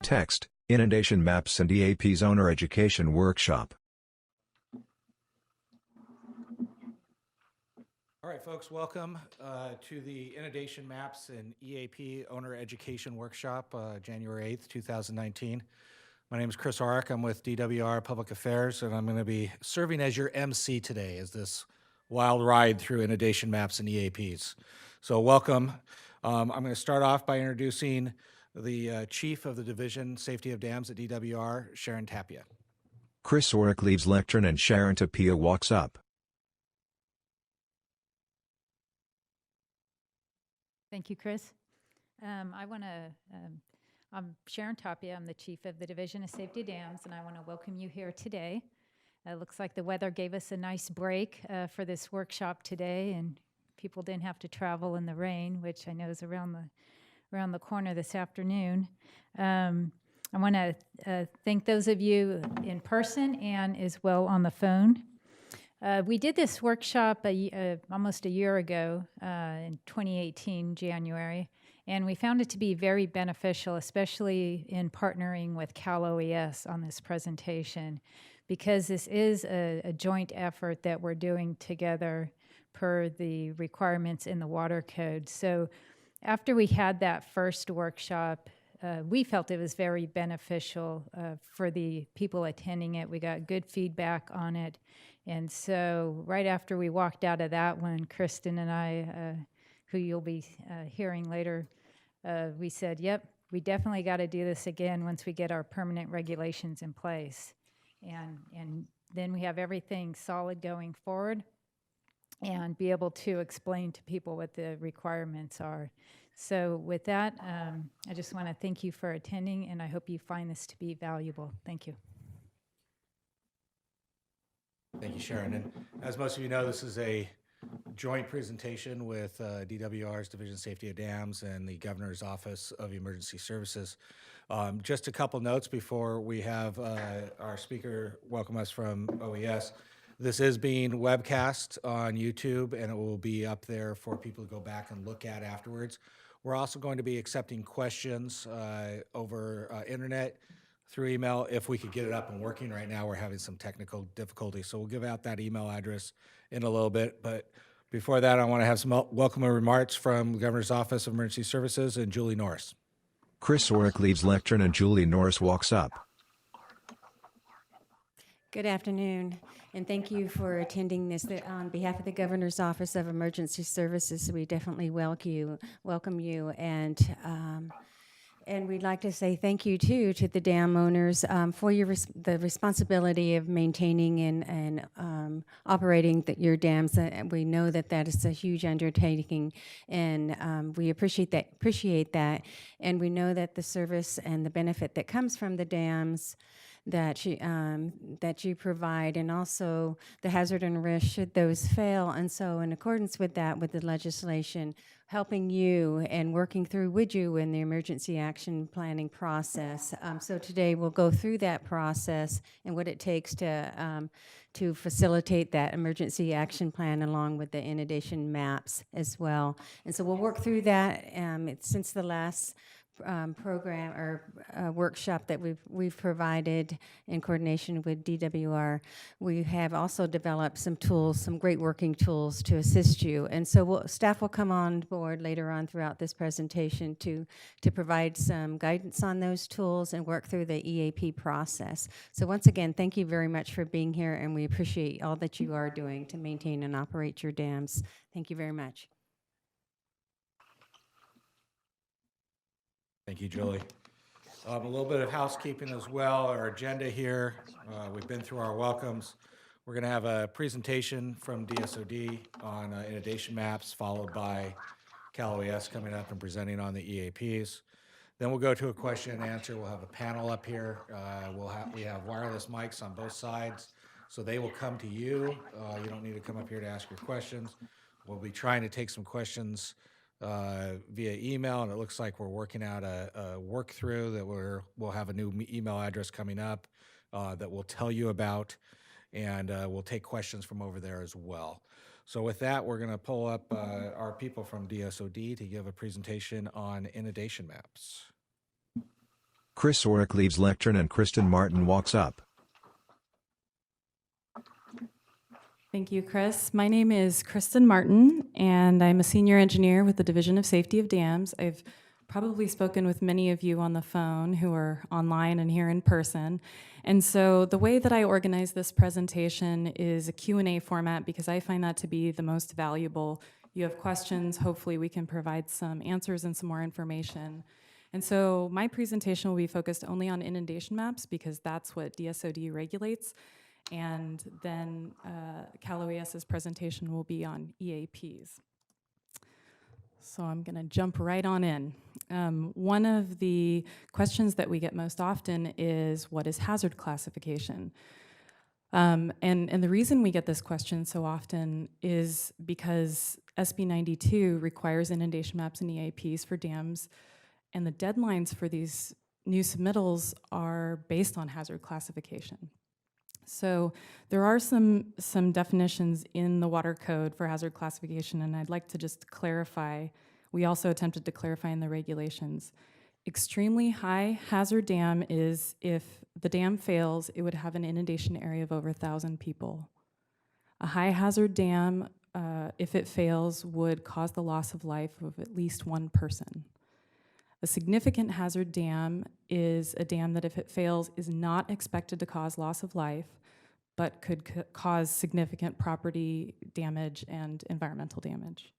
Text, Inundation Maps and EAPs Owner Education Workshop. All right, folks, welcome to the Inundation Maps and EAP Owner Education Workshop, January 8th, 2019. My name is Chris Arick. I'm with DWR Public Affairs, and I'm going to be serving as your MC today as this wild ride through Inundation Maps and EAPs. So welcome. I'm going to start off by introducing the Chief of the Division Safety of Dams at DWR, Sharon Tapia. Chris Arick leaves lectern and Sharon Tapia walks up. Thank you, Chris. I'm Sharon Tapia. I'm the Chief of the Division of Safety of Dams, and I want to welcome you here today. It looks like the weather gave us a nice break for this workshop today, and people didn't have to travel in the rain, which I know is around the corner this afternoon. I want to thank those of you in person and as well on the phone. We did this workshop almost a year ago in 2018, January, and we found it to be very beneficial, especially in partnering with Cal OES on this presentation, because this is a joint effort that we're doing together per the requirements in the water code. So after we had that first workshop, we felt it was very beneficial for the people attending it. We got good feedback on it. And so right after we walked out of that one, Kristen and I, who you'll be hearing later, we said, yep, we definitely got to do this again once we get our permanent regulations in place. And then we have everything solid going forward and be able to explain to people what the requirements are. So with that, I just want to thank you for attending, and I hope you find this to be valuable. Thank you. Thank you, Sharon. And as most of you know, this is a joint presentation with DWR's Division of Safety of Dams and the Governor's Office of Emergency Services. Just a couple notes before we have our speaker welcome us from OES. This is being webcast on YouTube, and it will be up there for people to go back and look at afterwards. We're also going to be accepting questions over internet, through email, if we could get it up and working. Right now, we're having some technical difficulty, so we'll give out that email address in a little bit. But before that, I want to have some welcoming remarks from the Governor's Office of Emergency Services and Julie Norris. Chris Arick leaves lectern and Julie Norris walks up. Good afternoon, and thank you for attending this. On behalf of the Governor's Office of Emergency Services, we definitely welcome you, and we'd like to say thank you too to the dam owners for the responsibility of maintaining and operating your dams. We know that is a huge undertaking, and we appreciate that, and we know that the service and the benefit that comes from the dams that you provide, and also the hazard and risk should those fail. And so in accordance with that, with the legislation, helping you and working through with you in the emergency action planning process. So today we'll go through that process and what it takes to facilitate that emergency action plan along with the inundation maps as well. And so we'll work through that. Since the last program or workshop that we've provided in coordination with DWR, we have also developed some tools, some great working tools to assist you. And so staff will come on board later on throughout this presentation to provide some guidance on those tools and work through the EAP process. So once again, thank you very much for being here, and we appreciate all that you are doing to maintain and operate your dams. Thank you very much. Thank you, Julie. A little bit of housekeeping as well. Our agenda here, we've been through our welcomes. We're going to have a presentation from DSOD on inundation maps, followed by Cal OES coming up and presenting on the EAPs. Then we'll go to a question and answer. We'll have a panel up here. We have wireless mics on both sides, so they will come to you. You don't need to come up here to ask your questions. We'll be trying to take some questions via email, and it looks like we're working out a work through that we'll have a new email address coming up that we'll tell you about, and we'll take questions from over there as well. So with that, we're going to pull up our people from DSOD to give a presentation on inundation maps. Chris Orrick leaves lectern and Kristen Martin walks up. Thank you, Chris. My name is Kristen Martin, and I'm a senior engineer with the Division of Safety of Dams. I've probably spoken with many of you on the phone who are online and here in person. And so the way that I organize this presentation is a Q&A format because I find that to be the most valuable. You have questions, hopefully we can provide some answers and some more information. And so my presentation will be focused only on inundation maps because that's what DSOD regulates. And then Cal OES's presentation will be on EAPs. So I'm going to jump right on in. One of the questions that we get most often is, what is hazard classification? And the reason we get this question so often is because SB 92 requires inundation maps and EAPs for dams, and the deadlines for these new submittals are based on hazard classification. So there are some definitions in the water code for hazard classification, and I'd like to just clarify. We also attempted to clarify in the regulations. Extremely high hazard dam is if the dam fails, it would have an inundation area of over 1,000 people. A high hazard dam, if it fails, would cause the loss of life of at least one person. A significant hazard dam is a dam that if it fails is not expected to cause loss of life, but could cause significant property damage and environmental damage.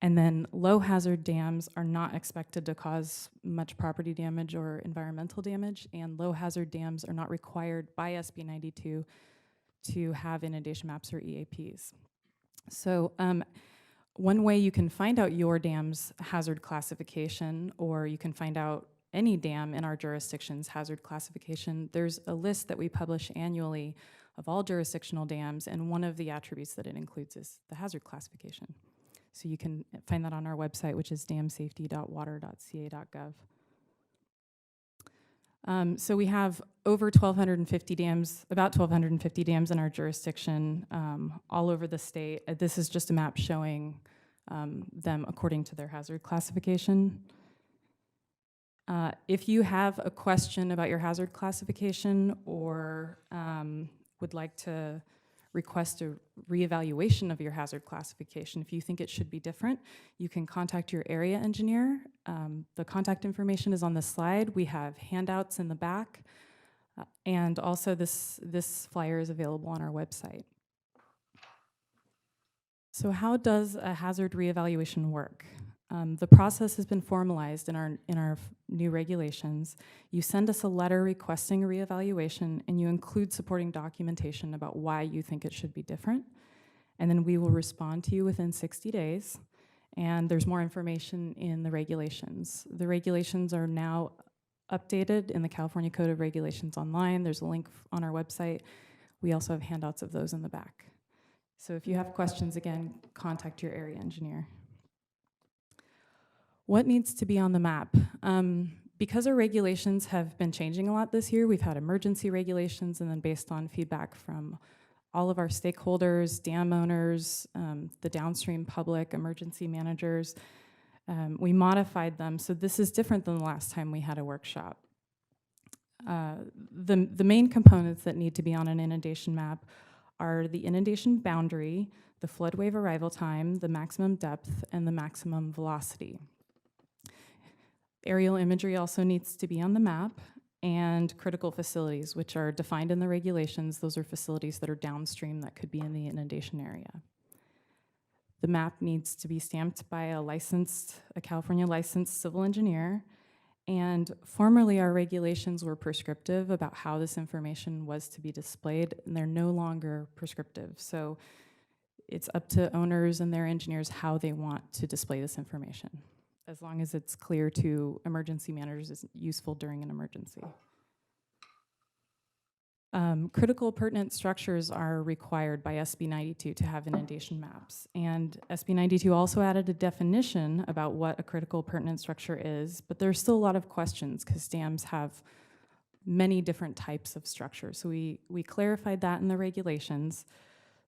And then low hazard dams are not expected to cause much property damage or environmental damage, and low hazard dams are not required by SB 92 to have inundation maps or EAPs. So one way you can find out your dam's hazard classification, or you can find out any dam in our jurisdiction's hazard classification, there's a list that we publish annually of all jurisdictional dams, and one of the attributes that it includes is the hazard classification. So you can find that on our website, which is damsafety.water.ca.gov. So we have over 1,250 dams, about 1,250 dams in our jurisdiction, all over the state. This is just a map showing them according to their hazard classification. If you have a question about your hazard classification or would like to request a reevaluation of your hazard classification, if you think it should be different, you can contact your area engineer. The contact information is on the slide. We have handouts in the back, and also this flyer is available on our website. So how does a hazard reevaluation work? The process has been formalized in our new regulations. You send us a letter requesting a reevaluation, and you include supporting documentation about why you think it should be different. And then we will respond to you within 60 days. And there's more information in the regulations. The regulations are now updated in the California Code of Regulations online. There's a link on our website. We also have handouts of those in the back. So if you have questions, again, contact your area engineer. What needs to be on the map? Because our regulations have been changing a lot this year, we've had emergency regulations, and then based on feedback from all of our stakeholders, dam owners, the downstream public, emergency managers, we modified them. So this is different than the last time we had a workshop. The main components that need to be on an inundation map are the inundation boundary, the flood wave arrival time, the maximum depth, and the maximum velocity. Aerial imagery also needs to be on the map, and critical facilities, which are defined in the regulations. Those are facilities that are downstream that could be in the inundation area. The map needs to be stamped by a California licensed civil engineer, and formerly our regulations were prescriptive about how this information was to be displayed, and they're no longer prescriptive. So it's up to owners and their engineers how they want to display this information, as long as it's clear to emergency managers is useful during an emergency. Critical pertinent structures are required by SB 92 to have inundation maps. And SB 92 also added a definition about what a critical pertinent structure is, but there's still a lot of questions because dams have many different types of structures. So we clarified that in the regulations.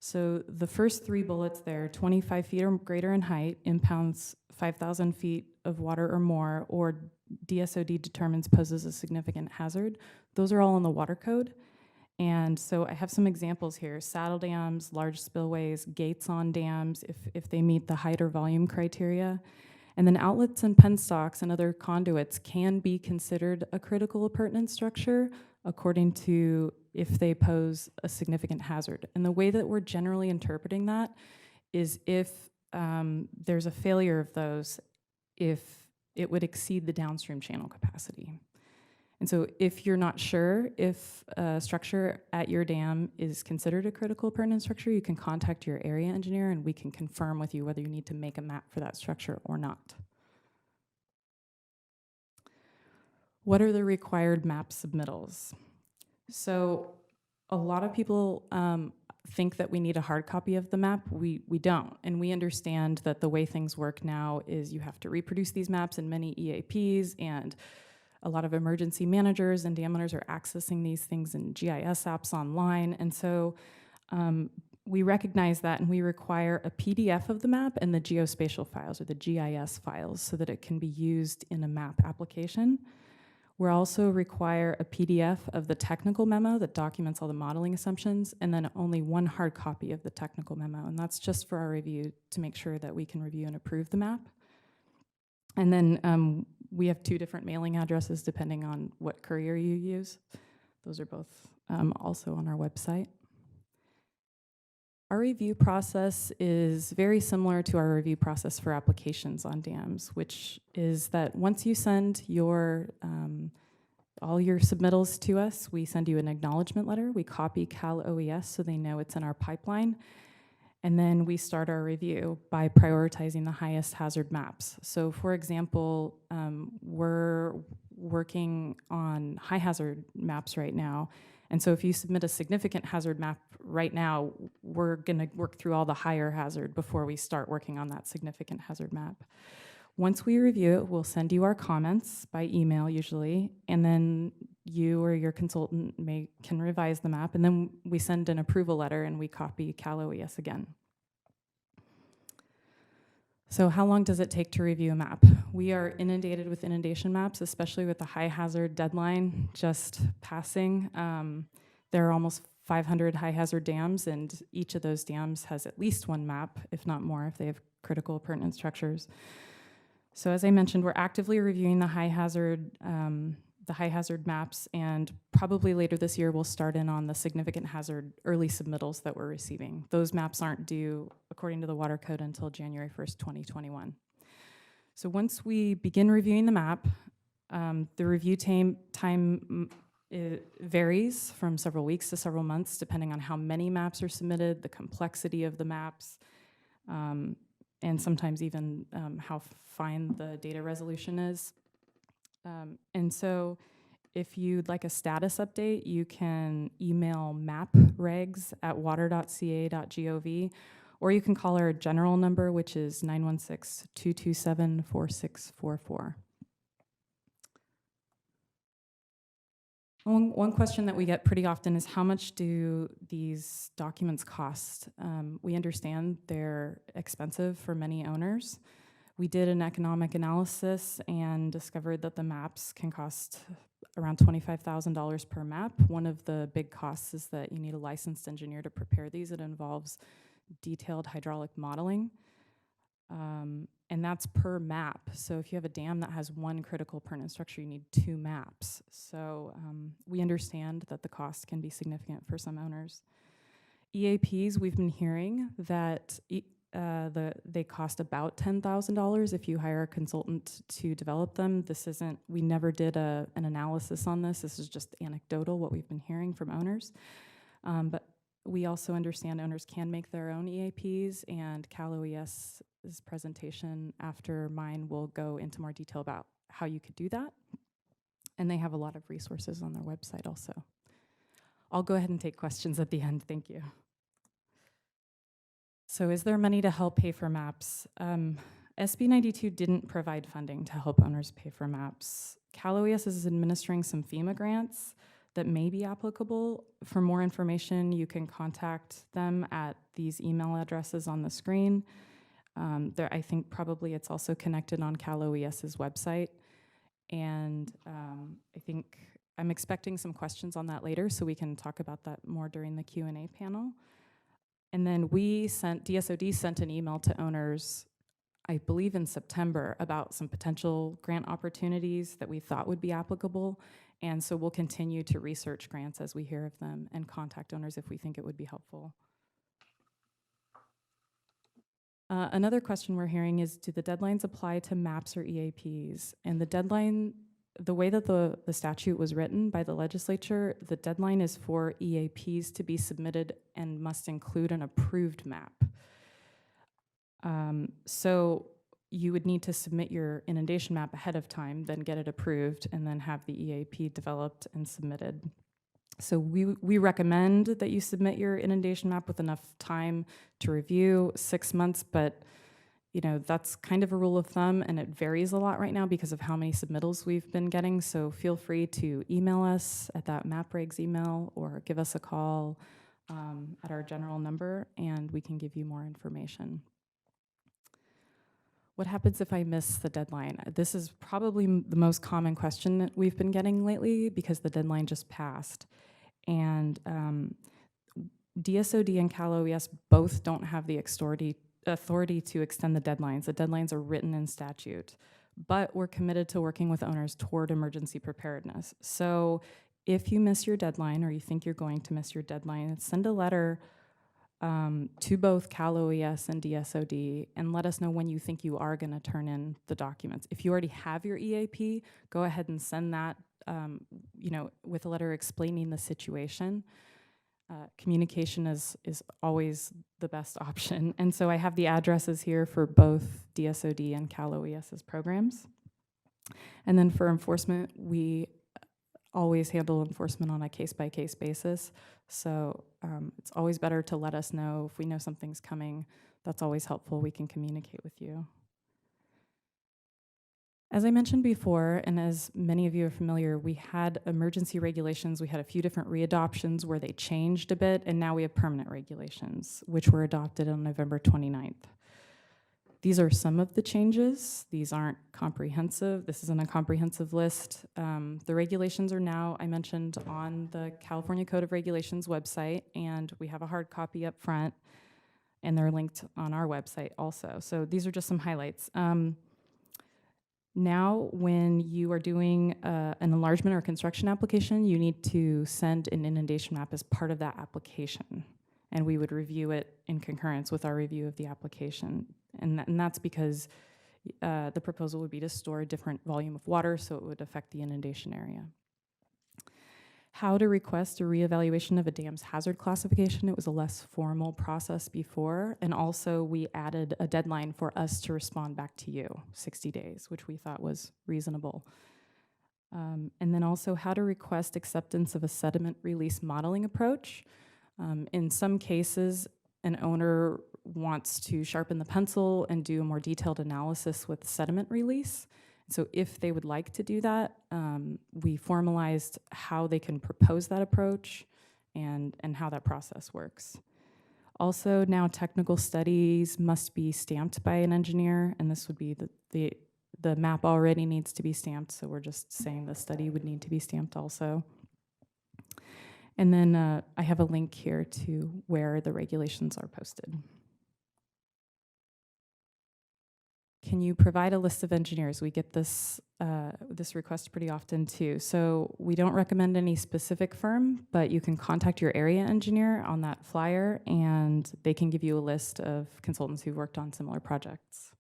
So the first 3 bullets there, 25 feet or greater in height, impounds 5,000 feet of water or more, or DSOD determines poses a significant hazard. Those are all in the water code. And so I have some examples here: saddle dams, large spillways, gates on dams, if they meet the height or volume criteria. And then outlets and penstocks and other conduits can be considered a critical appurtenant structure according to if they pose a significant hazard. And the way that we're generally interpreting that is if there's a failure of those, if it would exceed the downstream channel capacity. And so if you're not sure if a structure at your dam is considered a critical appurtenant structure, you can contact your area engineer and we can confirm with you whether you need to make a map for that structure or not. What are the required map submittals? So a lot of people think that we need a hard copy of the map. We don't, and we understand that the way things work now is you have to reproduce these maps in many EAPs, and a lot of emergency managers and dam owners are accessing these things in GIS apps online. And so we recognize that, and we require a PDF of the map and the geospatial files, or the GIS files, so that it can be used in a map application. We also require a PDF of the technical memo that documents all the modeling assumptions, and then only one hard copy of the technical memo. And that's just for our review to make sure that we can review and approve the map. And then we have 2 different mailing addresses depending on what courier you use. Those are both also on our website. Our review process is very similar to our review process for applications on dams, which is that once you send your all your submittals to us, we send you an acknowledgement letter. We copy Cal OES so they know it's in our pipeline. And then we start our review by prioritizing the highest hazard maps. So for example, we're working on high hazard maps right now. And so if you submit a significant hazard map right now, we're gonna work through all the higher hazard before we start working on that significant hazard map. Once we review it, we'll send you our comments by email usually, and then you or your consultant can revise the map, and then we send an approval letter and we copy Cal OES again. So how long does it take to review a map? We are inundated with inundation maps, especially with the high hazard deadline just passing. There are almost 500 high hazard dams, and each of those dams has at least 1 map, if not more, if they have critical appurtenant structures. So as I mentioned, we're actively reviewing the high hazard maps, and probably later this year we'll start in on the significant hazard early submittals that we're receiving. Those maps aren't due, according to the water code, until January 1st, 2021. So once we begin reviewing the map, the review time varies from several weeks to several months, depending on how many maps are submitted, the complexity of the maps, and sometimes even how fine the data resolution is. And so if you'd like a status update, you can email mapregs@water.ca.gov, or you can call our general number, which is 916-227-4644. One question that we get pretty often is, how much do these documents cost? We understand they're expensive for many owners. We did an economic analysis and discovered that the maps can cost around $25,000 per map. One of the big costs is that you need a licensed engineer to prepare these. It involves detailed hydraulic modeling, and that's per map. So if you have a dam that has 1 critical appurtenant structure, you need 2 maps. So we understand that the cost can be significant for some owners. EAPs, we've been hearing that they cost about $10,000 if you hire a consultant to develop them. We never did an analysis on this. This is just anecdotal, what we've been hearing from owners. But we also understand owners can make their own EAPs, and Cal OES's presentation after mine will go into more detail about how you could do that. And they have a lot of resources on their website also. I'll go ahead and take questions at the end. Thank you. So is there money to help pay for maps? SB 92 didn't provide funding to help owners pay for maps. Cal OES is administering some FEMA grants that may be applicable. For more information, you can contact them at these email addresses on the screen. I think probably it's also connected on Cal OES's website. And I think I'm expecting some questions on that later, so we can talk about that more during the Q&A panel. And then DSOD sent an email to owners, I believe in September, about some potential grant opportunities that we thought would be applicable. And so we'll continue to research grants as we hear of them and contact owners if we think it would be helpful. Another question we're hearing is, do the deadlines apply to maps or EAPs? And the deadline, the way that the statute was written by the legislature, the deadline is for EAPs to be submitted and must include an approved map. So you would need to submit your inundation map ahead of time, then get it approved, and then have the EAP developed and submitted. So we recommend that you submit your inundation map with enough time to review, 6 months, but that's kind of a rule of thumb, and it varies a lot right now because of how many submittals we've been getting. So feel free to email us at that MapRegs email or give us a call at our general number, and we can give you more information. What happens if I miss the deadline? This is probably the most common question that we've been getting lately because the deadline just passed. And DSOD and Cal OES both don't have the authority to extend the deadlines. The deadlines are written in statute. But we're committed to working with owners toward emergency preparedness. So if you miss your deadline or you think you're going to miss your deadline, send a letter to both Cal OES and DSOD and let us know when you think you are going to turn in the documents. If you already have your EAP, go ahead and send that with a letter explaining the situation. Communication is always the best option. And so I have the addresses here for both DSOD and Cal OES's programs. And then for enforcement, we always handle enforcement on a case-by-case basis. So it's always better to let us know if we know something's coming. That's always helpful. We can communicate with you. As I mentioned before, and as many of you are familiar, we had emergency regulations. We had a few different readoptions where they changed a bit, and now we have permanent regulations, which were adopted on November 29th. These are some of the changes. These aren't comprehensive. This isn't a comprehensive list. The regulations are now, I mentioned, on the California Code of Regulations website, and we have a hard copy up front, and they're linked on our website also. So these are just some highlights. Now, when you are doing an enlargement or construction application, you need to send an inundation map as part of that application. And we would review it in concurrence with our review of the application. And that's because the proposal would be to store a different volume of water, so it would affect the inundation area. How to request a reevaluation of a dam's hazard classification. It was a less formal process before, and also we added a deadline for us to respond back to you, 60 days, which we thought was reasonable. And then also how to request acceptance of a sediment release modeling approach. In some cases, an owner wants to sharpen the pencil and do a more detailed analysis with sediment release. So if they would like to do that, we formalized how they can propose that approach and how that process works. Also, now technical studies must be stamped by an engineer, and this would be the map already needs to be stamped, so we're just saying the study would need to be stamped also. And then I have a link here to where the regulations are posted. Can you provide a list of engineers? We get this request pretty often too. So we don't recommend any specific firm, but you can contact your area engineer on that flyer, and they can give you a list of consultants who've worked on similar projects.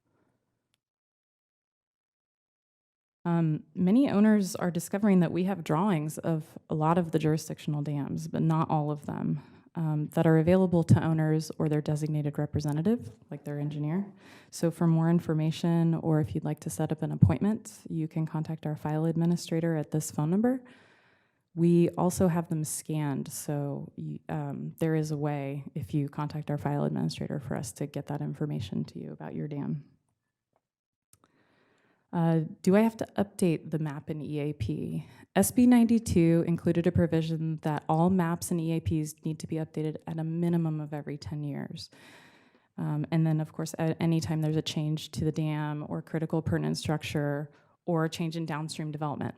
Many owners are discovering that we have drawings of a lot of the jurisdictional dams, but not all of them, that are available to owners or their designated representative, like their engineer. So for more information, or if you'd like to set up an appointment, you can contact our file administrator at this phone number. We also have them scanned, so there is a way, if you contact our file administrator, for us to get that information to you about your dam. Do I have to update the map in EAP? SB 92 included a provision that all maps and EAPs need to be updated at a minimum of every 10 years. And then, of course, at any time there's a change to the dam or critical pertinent structure or a change in downstream development.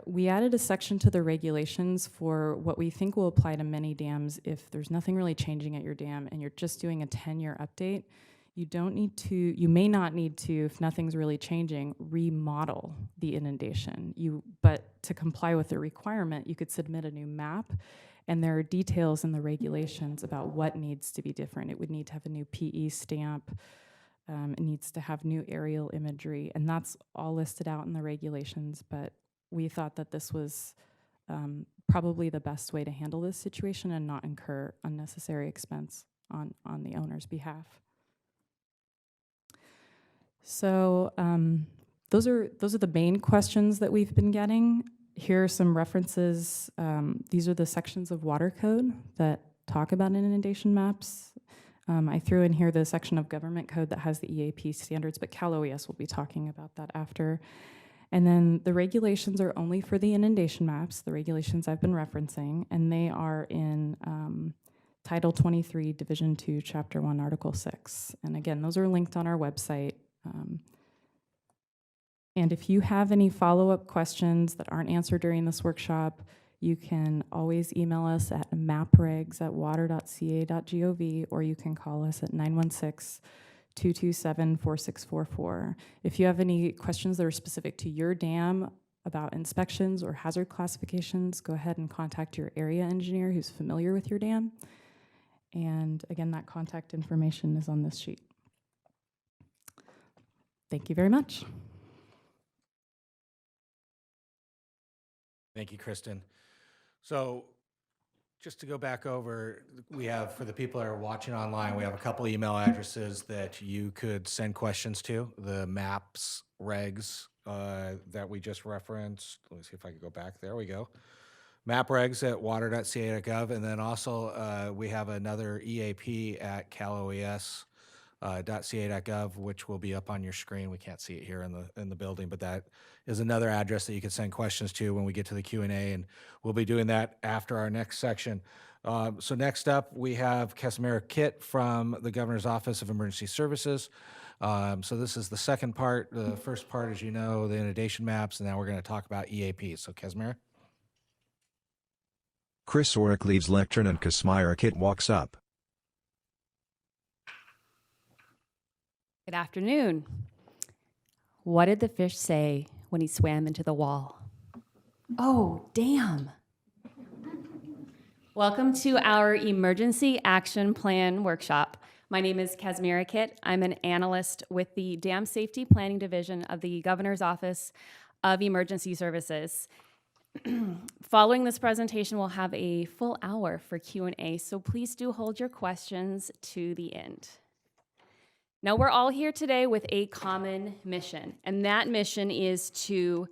We added a section to the regulations for what we think will apply to many dams if there's nothing really changing at your dam and you're just doing a 10-year update. You may not need to, if nothing's really changing, remodel the inundation. But to comply with the requirement, you could submit a new map, and there are details in the regulations about what needs to be different. It would need to have a new PE stamp. It needs to have new aerial imagery, and that's all listed out in the regulations, but we thought that this was probably the best way to handle this situation and not incur unnecessary expense on the owner's behalf. So those are the main questions that we've been getting. Here are some references. These are the sections of water code that talk about inundation maps. I threw in here the section of government code that has the EAP standards, but Cal OES will be talking about that after. And then the regulations are only for the inundation maps, the regulations I've been referencing, and they are in Title 23, Division 2, Chapter 1, Article 6. And again, those are linked on our website. And if you have any follow-up questions that aren't answered during this workshop, you can always email us at mapregs@water.ca.gov, or you can call us at 916-227-4644. If you have any questions that are specific to your dam about inspections or hazard classifications, go ahead and contact your area engineer who's familiar with your dam. And again, that contact information is on this sheet. Thank you very much. Thank you, Kristen. So just to go back over, we have, for the people that are watching online, we have a couple email addresses that you could send questions to. The maps, regs that we just referenced. Let me see if I can go back. There we go. mapregs@water.ca.gov. And then also we have another EAP at caloes.ca.gov, which will be up on your screen. We can't see it here in the building, but that is another address that you can send questions to when we get to the Q&A, and we'll be doing that after our next section. So next up, we have Casimira Kitt from the Governor's Office of Emergency Services. So this is the second part. The first part, as you know, the inundation maps, and now we're going to talk about EAPs. So Casimira? Chris Orrick leaves lectern and Casimira Kitt walks up. Good afternoon. What did the fish say when he swam into the wall? Oh, damn. Welcome to our Emergency Action Plan workshop. My name is Casimira Kitt. I'm an analyst with the Dam Safety Planning Division of the Governor's Office of Emergency Services. Following this presentation, we'll have a full hour for Q&A, so please do hold your questions to the end. Now, we're all here today with a common mission, and that mission is to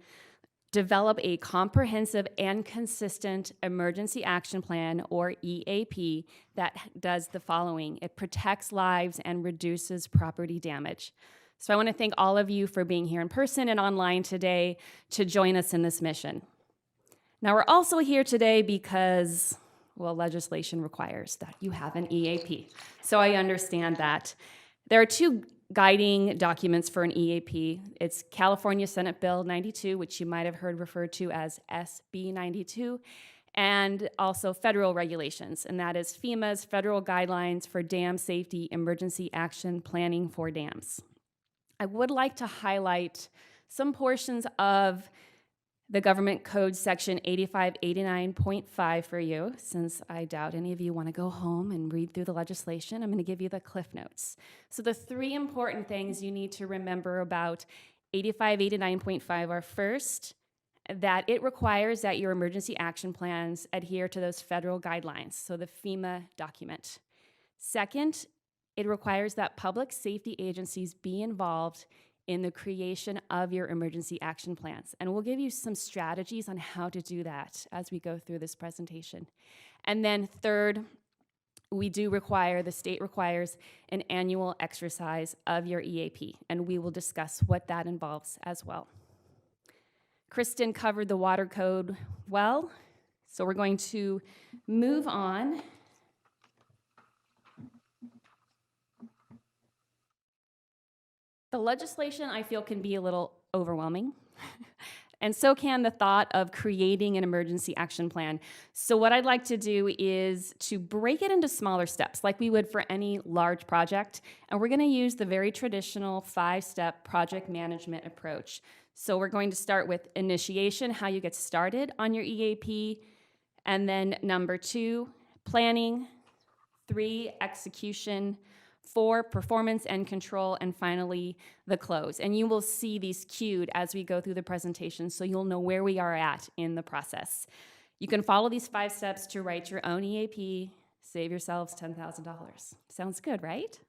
develop a comprehensive and consistent emergency action plan, or EAP, that does the following. It protects lives and reduces property damage. So I want to thank all of you for being here in person and online today to join us in this mission. Now, we're also here today because, well, legislation requires that you have an EAP. So I understand that. There are two guiding documents for an EAP. It's California Senate Bill 92, which you might have heard referred to as SB 92, and also federal regulations, and that is FEMA's Federal Guidelines for Dam Safety Emergency Action Planning for Dams. I would like to highlight some portions of the Government Code Section 8589.5 for you, since I doubt any of you want to go home and read through the legislation. I'm going to give you the Cliff Notes. So the three important things you need to remember about 8589.5 are, first, that it requires that your emergency action plans adhere to those federal guidelines, so the FEMA document. Second, it requires that public safety agencies be involved in the creation of your emergency action plans. And we'll give you some strategies on how to do that as we go through this presentation. And then third, the state requires an annual exercise of your EAP, and we will discuss what that involves as well. Kristen covered the water code well, so we're going to move on. The legislation, I feel, can be a little overwhelming. And so can the thought of creating an emergency action plan. So what I'd like to do is to break it into smaller steps, like we would for any large project. And we're going to use the very traditional 5-step project management approach. So we're going to start with initiation, how you get started on your EAP. And then number 2, planning. 3, execution. 4, performance and control, and finally, the close. And you will see these cued as we go through the presentation, so you'll know where we are at in the process. You can follow these 5 steps to write your own EAP, save yourselves $10,000. Sounds good, right?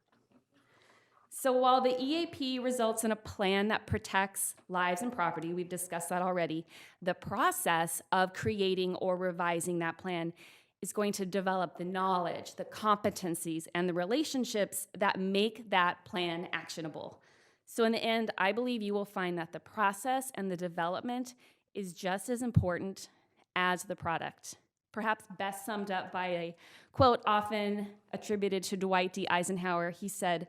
So while the EAP results in a plan that protects lives and property, we've discussed that already, the process of creating or revising that plan is going to develop the knowledge, the competencies, and the relationships that make that plan actionable. So in the end, I believe you will find that the process and the development is just as important as the product. Perhaps best summed up by a quote often attributed to Dwight D. Eisenhower. He said,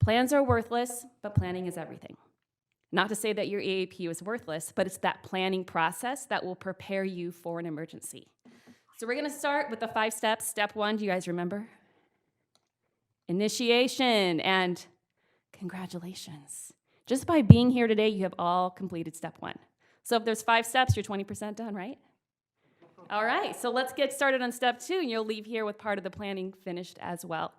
"Plans are worthless, but planning is everything." Not to say that your EAP was worthless, but it's that planning process that will prepare you for an emergency. So we're gonna start with the 5 steps. Step 1, do you guys remember? Initiation, and congratulations. Just by being here today, you have all completed step 1. So if there's 5 steps, you're 20% done, right? All right, so let's get started on step 2, and you'll leave here with part of the planning finished as well.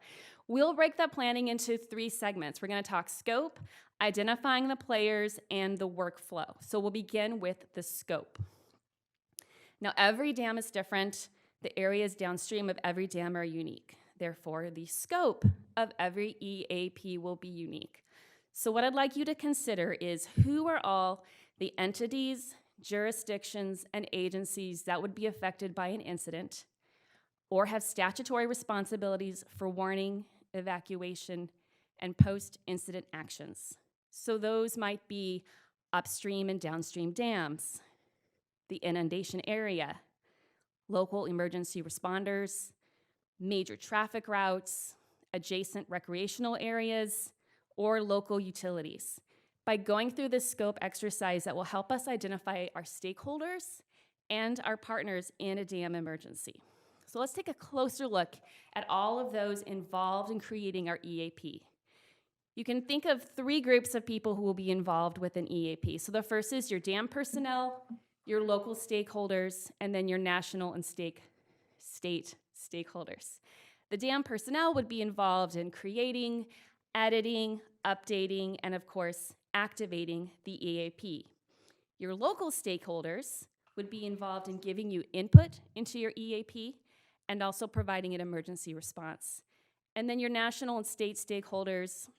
We'll break that planning into 3 segments. We're gonna talk scope, identifying the players, and the workflow. So we'll begin with the scope. Now, every dam is different. The areas downstream of every dam are unique. Therefore, the scope of every EAP will be unique. So what I'd like you to consider is who are all the entities, jurisdictions, and agencies that would be affected by an incident or have statutory responsibilities for warning, evacuation, and post-incident actions. So those might be upstream and downstream dams, the inundation area, local emergency responders, major traffic routes, adjacent recreational areas, or local utilities. By going through this scope exercise, that will help us identify our stakeholders and our partners in a dam emergency. So let's take a closer look at all of those involved in creating our EAP. You can think of 3 groups of people who will be involved with an EAP. So the first is your dam personnel, your local stakeholders, and then your national and state stakeholders. The dam personnel would be involved in creating, editing, updating, and of course, activating the EAP. Your local stakeholders would be involved in giving you input into your EAP and also providing an emergency response. And then your national and state stakeholders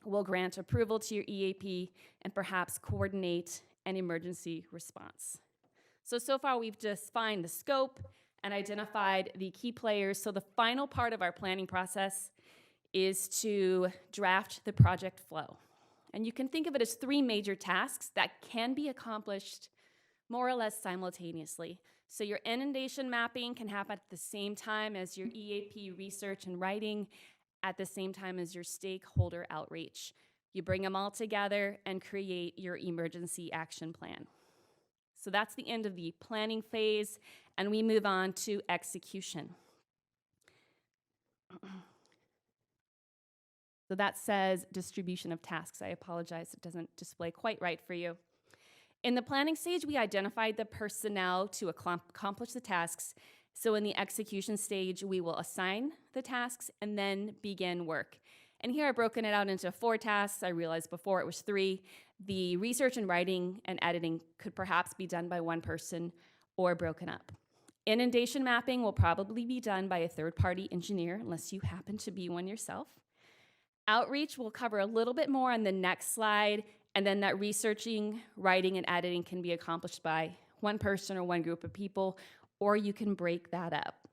will grant approval to your EAP and perhaps coordinate an emergency response. So far we've defined the scope and identified the key players. So the final part of our planning process is to draft the project flow. And you can think of it as 3 major tasks that can be accomplished more or less simultaneously. So your inundation mapping can happen at the same time as your EAP research and writing, at the same time as your stakeholder outreach. You bring them all together and create your emergency action plan. So that's the end of the planning phase, and we move on to execution. So that says distribution of tasks. I apologize, it doesn't display quite right for you. In the planning stage, we identified the personnel to accomplish the tasks. So in the execution stage, we will assign the tasks and then begin work. And here I've broken it out into 4 tasks. I realized before it was 3. The research and writing and editing could perhaps be done by 1 person or broken up. Inundation mapping will probably be done by a third-party engineer unless you happen to be one yourself. Outreach will cover a little bit more on the next slide, and then that researching, writing, and editing can be accomplished by 1 person or 1 group of people, or you can break that up.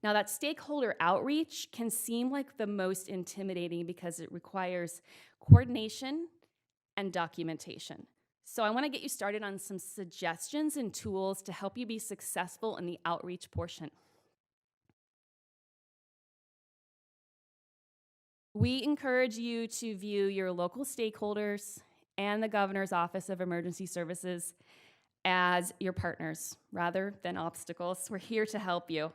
Now, that stakeholder outreach can seem like the most intimidating because it requires coordination and documentation. So I want to get you started on some suggestions and tools to help you be successful in the outreach portion. We encourage you to view your local stakeholders and the Governor's Office of Emergency Services as your partners rather than obstacles. We're here to help you.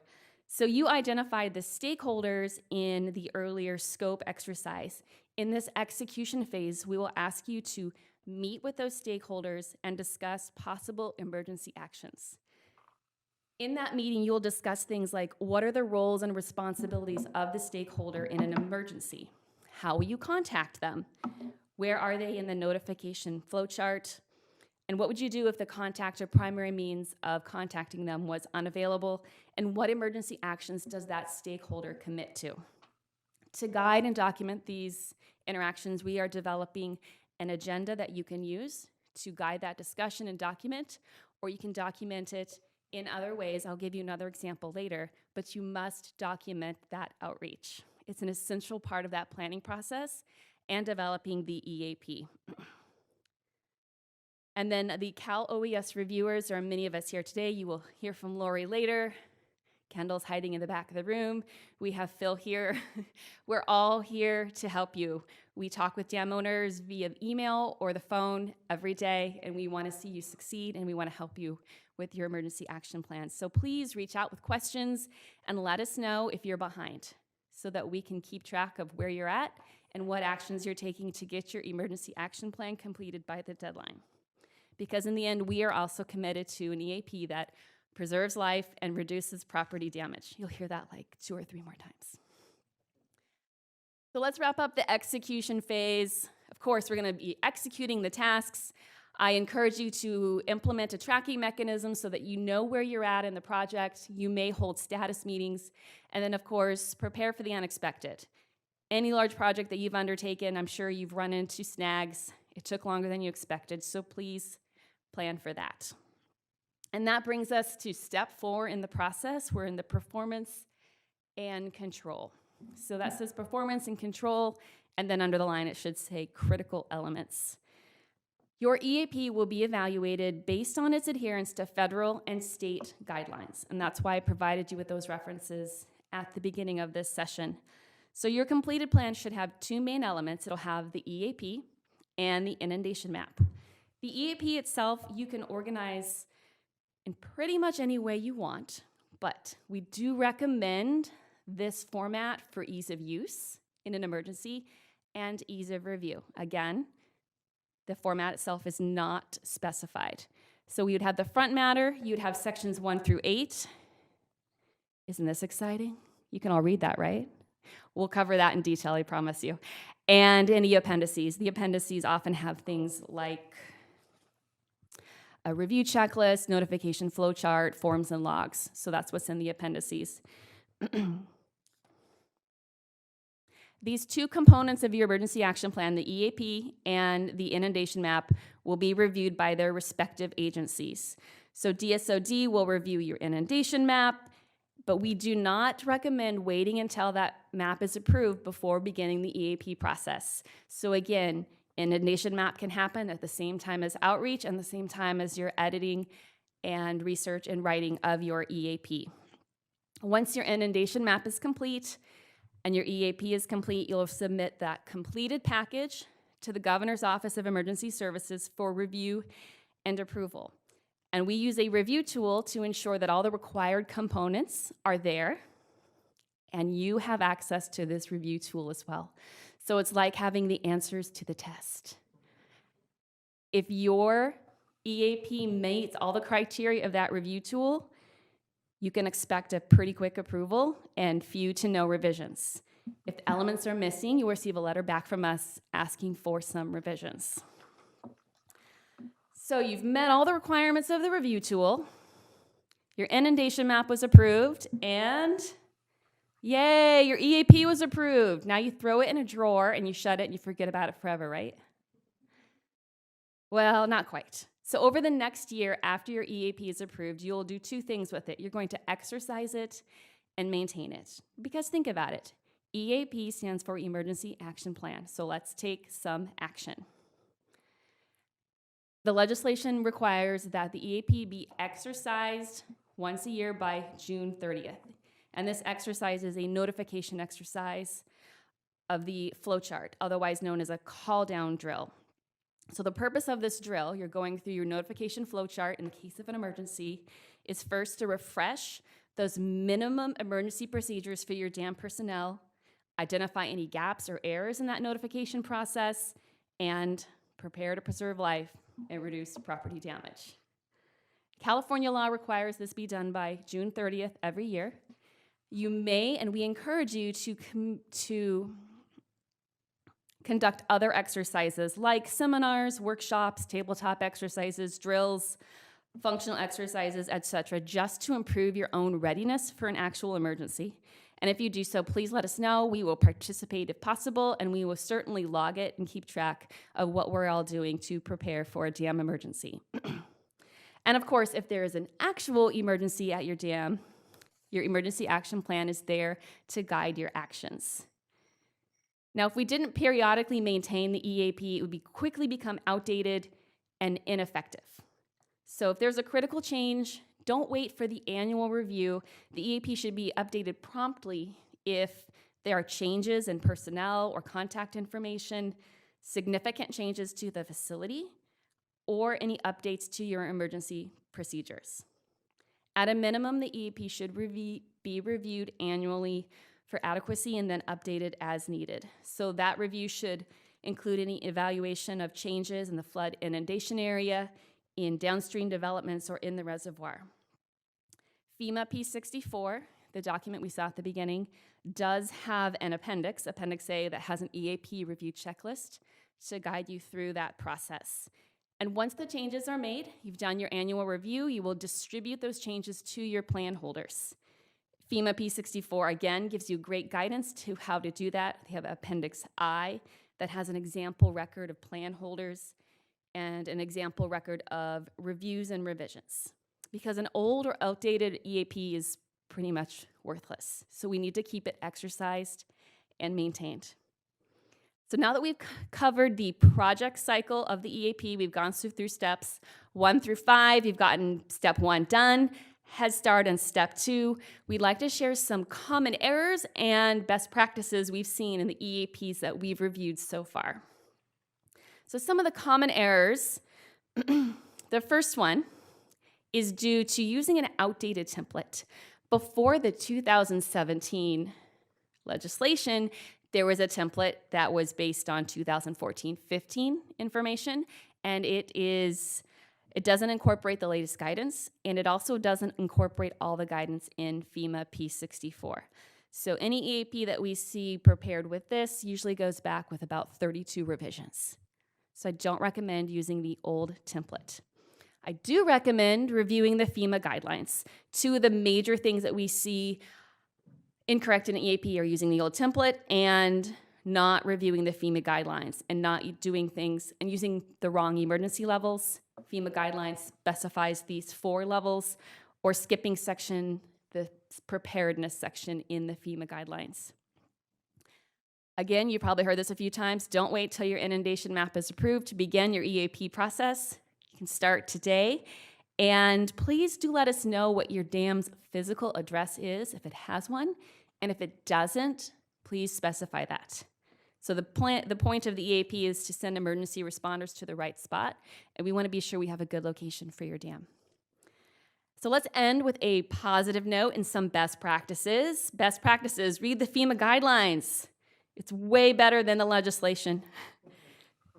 So you identified the stakeholders in the earlier scope exercise. In this execution phase, we will ask you to meet with those stakeholders and discuss possible emergency actions. In that meeting, you'll discuss things like, what are the roles and responsibilities of the stakeholder in an emergency? How will you contact them? Where are they in the notification flowchart? And what would you do if the contact or primary means of contacting them was unavailable? And what emergency actions does that stakeholder commit to? To guide and document these interactions, we are developing an agenda that you can use to guide that discussion and document, or you can document it in other ways. I'll give you another example later, but you must document that outreach. It's an essential part of that planning process and developing the EAP. And then the Cal OES reviewers, there are many of us here today. You will hear from Lori later. Kendall's hiding in the back of the room. We have Phil here. We're all here to help you. We talk with dam owners via email or the phone every day, and we want to see you succeed, and we want to help you with your emergency action plans. So please reach out with questions and let us know if you're behind so that we can keep track of where you're at and what actions you're taking to get your emergency action plan completed by the deadline. Because in the end, we are also committed to an EAP that preserves life and reduces property damage. You'll hear that like 2 or 3 more times. So let's wrap up the execution phase. Of course, we're going to be executing the tasks. I encourage you to implement a tracking mechanism so that you know where you're at in the project. You may hold status meetings. And then, of course, prepare for the unexpected. Any large project that you've undertaken, I'm sure you've run into snags. It took longer than you expected, so please plan for that. And that brings us to step 4 in the process. We're in the performance and control. So that says performance and control, and then under the line it should say critical elements. Your EAP will be evaluated based on its adherence to federal and state guidelines, and that's why I provided you with those references at the beginning of this session. So your completed plan should have 2 main elements. It'll have the EAP and the inundation map. The EAP itself, you can organize in pretty much any way you want, but we do recommend this format for ease of use in an emergency and ease of review. Again, the format itself is not specified. So we would have the Frontmatter, you'd have sections 1 through 8. Isn't this exciting? You can all read that, right? We'll cover that in detail, I promise you. And in the appendices. The appendices often have things like a review checklist, notification flowchart, forms, and logs. So that's what's in the appendices. These 2 components of your emergency action plan, the EAP and the inundation map, will be reviewed by their respective agencies. So DSOD will review your inundation map, but we do not recommend waiting until that map is approved before beginning the EAP process. So again, inundation map can happen at the same time as outreach and the same time as your editing and research and writing of your EAP. Once your inundation map is complete and your EAP is complete, you'll submit that completed package to the Governor's Office of Emergency Services for review and approval. And we use a review tool to ensure that all the required components are there, and you have access to this review tool as well. So it's like having the answers to the test. If your EAP meets all the criteria of that review tool, you can expect a pretty quick approval and few to no revisions. If the elements are missing, you'll receive a letter back from us asking for some revisions. So you've met all the requirements of the review tool. Your inundation map was approved, and yay, your EAP was approved. Now you throw it in a drawer and you shut it and you forget about it forever, right? Well, not quite. So over the next year after your EAP is approved, you'll do 2 things with it. You're going to exercise it and maintain it. Because think about it, EAP stands for Emergency Action Plan, so let's take some action. The legislation requires that the EAP be exercised once a year by June 30th. And this exercise is a notification exercise of the flowchart, otherwise known as a call-down drill. So the purpose of this drill, you're going through your notification flowchart in the case of an emergency, is first to refresh those minimum emergency procedures for your dam personnel, identify any gaps or errors in that notification process, and prepare to preserve life and reduce property damage. California law requires this be done by June 30th every year. You may, and we encourage you to conduct other exercises like seminars, workshops, tabletop exercises, drills, functional exercises, etc., just to improve your own readiness for an actual emergency. And if you do so, please let us know. We will participate if possible, and we will certainly log it and keep track of what we're all doing to prepare for a dam emergency. And of course, if there is an actual emergency at your dam, your emergency action plan is there to guide your actions. Now, if we didn't periodically maintain the EAP, it would quickly become outdated and ineffective. So if there's a critical change, don't wait for the annual review. The EAP should be updated promptly if there are changes in personnel or contact information, significant changes to the facility, or any updates to your emergency procedures. At a minimum, the EAP should be reviewed annually for adequacy and then updated as needed. So that review should include any evaluation of changes in the flood inundation area, in downstream developments, or in the reservoir. FEMA P64, the document we saw at the beginning, does have an appendix, Appendix A, that has an EAP review checklist to guide you through that process. And once the changes are made, you've done your annual review, you will distribute those changes to your plan holders. FEMA P64, again, gives you great guidance to how to do that. They have Appendix I that has an example record of plan holders and an example record of reviews and revisions. Because an old or outdated EAP is pretty much worthless. So we need to keep it exercised and maintained. So now that we've covered the project cycle of the EAP, we've gone through steps 1 through 5, you've gotten step 1 done, Head Start and step 2. We'd like to share some common errors and best practices we've seen in the EAPs that we've reviewed so far. So some of the common errors, the first one is due to using an outdated template. Before the 2017 legislation, there was a template that was based on 2014-15 information, and it doesn't incorporate the latest guidance, and it also doesn't incorporate all the guidance in FEMA P64. So any EAP that we see prepared with this usually goes back with about 32 revisions. So I don't recommend using the old template. I do recommend reviewing the FEMA guidelines. 2 of the major things that we see incorrect in EAP are using the old template and not reviewing the FEMA guidelines and not doing things and using the wrong emergency levels. FEMA guidelines specifies these 4 levels, or skipping the preparedness section in the FEMA guidelines. Again, you probably heard this a few times. Don't wait till your inundation map is approved to begin your EAP process. You can start today. And please do let us know what your dam's physical address is, if it has one. And if it doesn't, please specify that. So the point of the EAP is to send emergency responders to the right spot, and we want to be sure we have a good location for your dam. So let's end with a positive note and some best practices. Best practices, read the FEMA guidelines. It's way better than the legislation.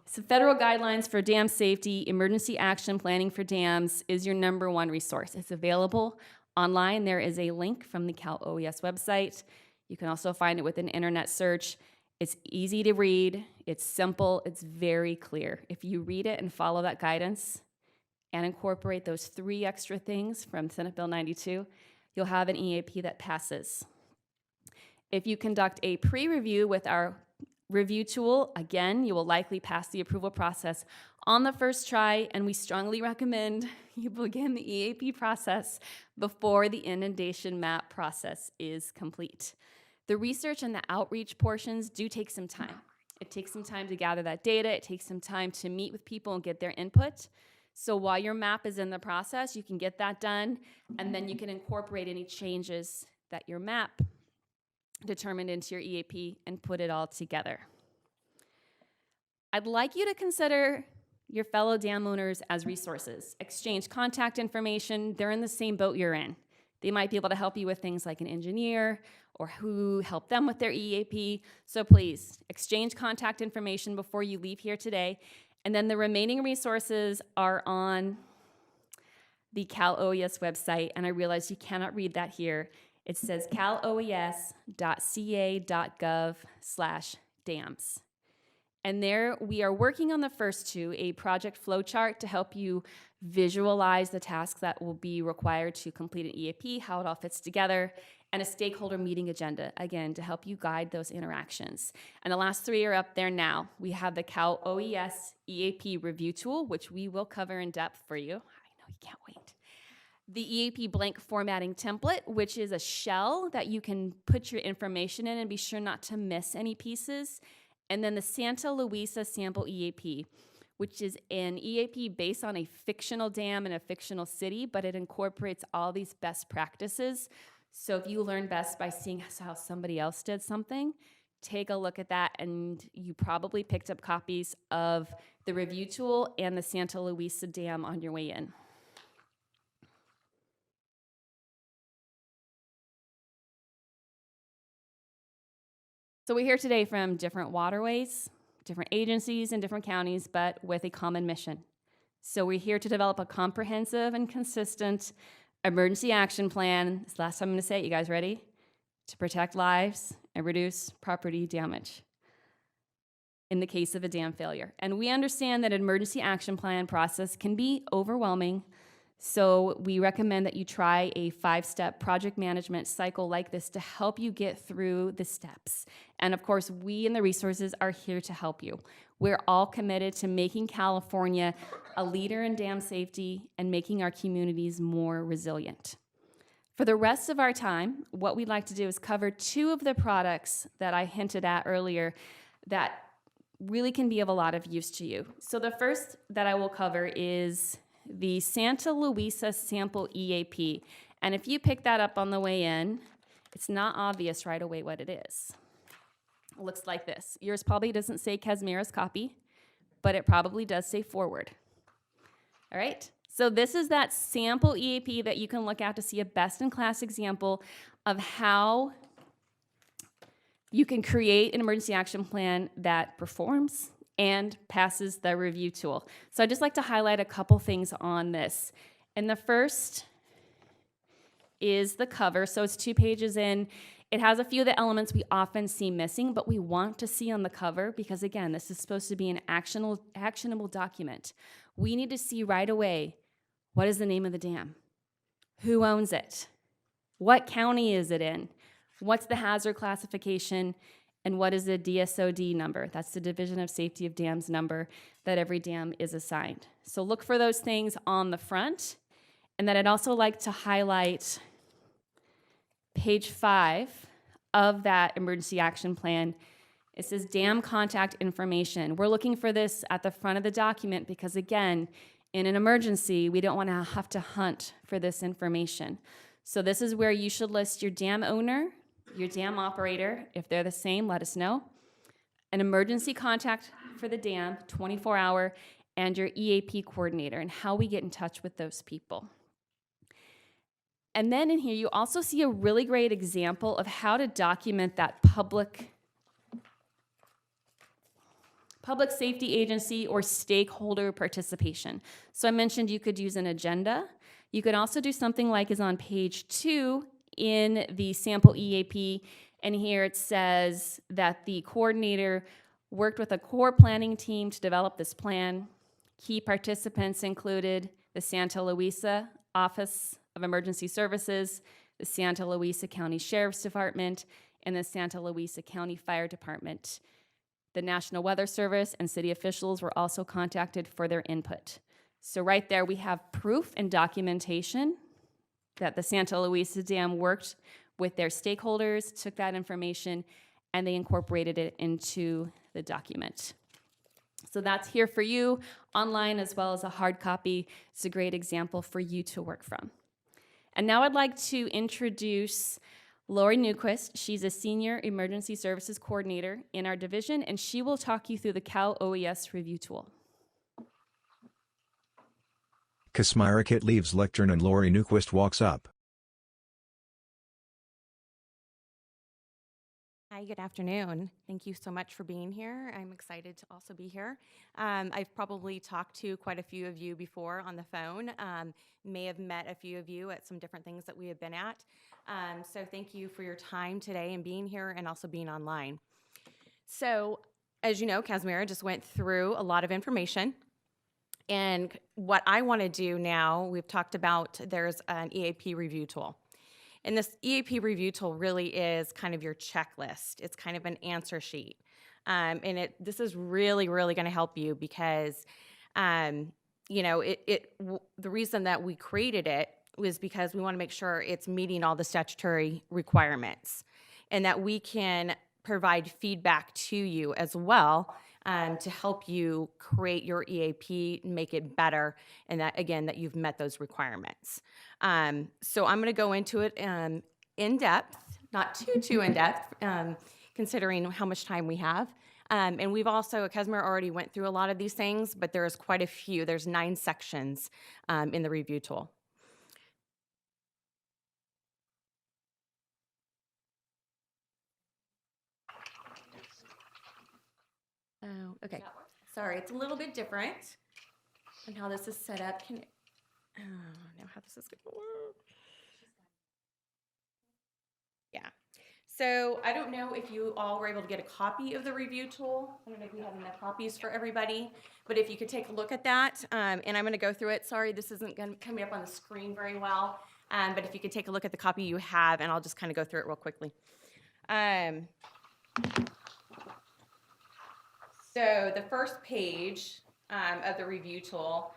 So federal guidelines for dam safety, emergency action planning for dams is your #1 resource. It's available online. There is a link from the Cal OES website. You can also find it with an internet search. It's easy to read, it's simple, it's very clear. If you read it and follow that guidance and incorporate those 3 extra things from Senate Bill 92, you'll have an EAP that passes. If you conduct a pre-review with our review tool, again, you will likely pass the approval process on the first try, and we strongly recommend you begin the EAP process before the inundation map process is complete. The research and the outreach portions do take some time. It takes some time to gather that data. It takes some time to meet with people and get their input. So while your map is in the process, you can get that done, and then you can incorporate any changes that your map determined into your EAP and put it all together. I'd like you to consider your fellow dam owners as resources. Exchange contact information. They're in the same boat you're in. They might be able to help you with things like an engineer or who helped them with their EAP. So please, exchange contact information before you leave here today. And then the remaining resources are on the Cal OES website, and I realize you cannot read that here. It says caloes.ca.gov/dams. And there we are working on the first two, a project flowchart to help you visualize the tasks that will be required to complete an EAP, how it all fits together, and a stakeholder meeting agenda, again, to help you guide those interactions. And the last three are up there now. We have the Cal OES EAP Review Tool, which we will cover in depth for you. I know you can't wait. The EAP blank formatting template, which is a shell that you can put your information in and be sure not to miss any pieces. And then the Santa Louisa sample EAP, which is an EAP based on a fictional dam in a fictional city, but it incorporates all these best practices. So if you learn best by seeing how somebody else did something, take a look at that, and you probably picked up copies of the review tool and the Santa Louisa Dam on your way in. So we're here today from different waterways, different agencies, and different counties, but with a common mission. So we're here to develop a comprehensive and consistent emergency action plan. This last time I'm going to say it, you guys ready? To protect lives and reduce property damage in the case of a dam failure. And we understand that an emergency action plan process can be overwhelming, so we recommend that you try a 5-step project management cycle like this to help you get through the steps. And of course, we in the resources are here to help you. We're all committed to making California a leader in dam safety and making our communities more resilient. For the rest of our time, what we'd like to do is cover 2 of the products that I hinted at earlier that really can be of a lot of use to you. So the first that I will cover is the Santa Louisa Sample EAP. And if you pick that up on the way in, it's not obvious right away what it is. It looks like this. Yours probably doesn't say Casmira's copy, but it probably does say forward. All right, so this is that sample EAP that you can look at to see a best-in-class example of how you can create an emergency action plan that performs and passes the review tool. So I'd just like to highlight a couple things on this. And the first is the cover. So it's 2 pages in. It has a few of the elements we often see missing, but we want to see on the cover because, again, this is supposed to be an actionable document. We need to see right away, what is the name of the dam? Who owns it? What county is it in? What's the hazard classification? And what is the DSOD number? That's the Division of Safety of Dams number that every dam is assigned. So look for those things on the front. And then I'd also like to highlight page 5 of that emergency action plan. It says dam contact information. We're looking for this at the front of the document because, again, in an emergency, we don't want to have to hunt for this information. So this is where you should list your dam owner, your dam operator. If they're the same, let us know. An emergency contact for the dam, 24-hour, and your EAP coordinator, and how we get in touch with those people. And then in here, you also see a really great example of how to document that public safety agency or stakeholder participation. So I mentioned you could use an agenda. You could also do something like is on page 2 in the sample EAP, and here it says that the coordinator worked with a core planning team to develop this plan. Key participants included the Santa Louisa Office of Emergency Services, the Santa Louisa County Sheriff's Department, and the Santa Louisa County Fire Department. The National Weather Service and city officials were also contacted for their input. So right there we have proof and documentation that the Santa Luisa Dam worked with their stakeholders, took that information, and they incorporated it into the document. So that's here for you online as well as a hard copy. It's a great example for you to work from. And now I'd like to introduce Lori Newquist. She's a Senior Emergency Services Coordinator in our division, and she will talk you through the Cal OES Review Tool. Kasmira leaves lectern and Lori Newquist walks up. Hi, good afternoon. Thank you so much for being here. I'm excited to also be here. I've probably talked to quite a few of you before on the phone, may have met a few of you at some different things that we have been at. So thank you for your time today and being here and also being online. So as you know, Kasmira just went through a lot of information. And what I want to do now, we've talked about there's an EAP review tool. And this EAP review tool really is kind of your checklist. It's kind of an answer sheet. And this is really, really going to help you because, you know, the reason that we created it was because we want to make sure it's meeting all the statutory requirements and that we can provide feedback to you as well to help you create your EAP, make it better, and that, again, that you've met those requirements. So I'm going to go into it in depth, not too in depth, considering how much time we have. And we've also, Kasmira already went through a lot of these things, but there's quite a few. There's 9 sections in the review tool. Oh, okay. Sorry, it's a little bit different on how this is set up. Can now how this is going to work? Yeah. So I don't know if you all were able to get a copy of the review tool. I don't know if we have enough copies for everybody, but if you could take a look at that, and I'm going to go through it. Sorry, this isn't going to come up on the screen very well, but if you could take a look at the copy you have, and I'll just kind of go through it real quickly. So the first page of the review tool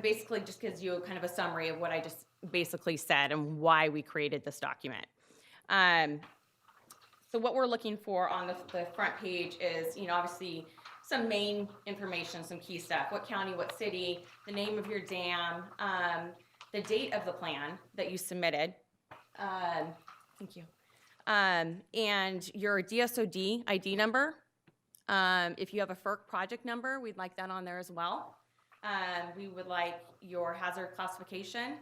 basically just gives you kind of a summary of what I just basically said and why we created this document. So what we're looking for on the front page is, you know, obviously some main information, some key stuff. What county, what city, the name of your dam, the date of the plan that you submitted. Thank you. And your DSOD ID number. If you have a FERC project number, we'd like that on there as well. We would like your hazard classification.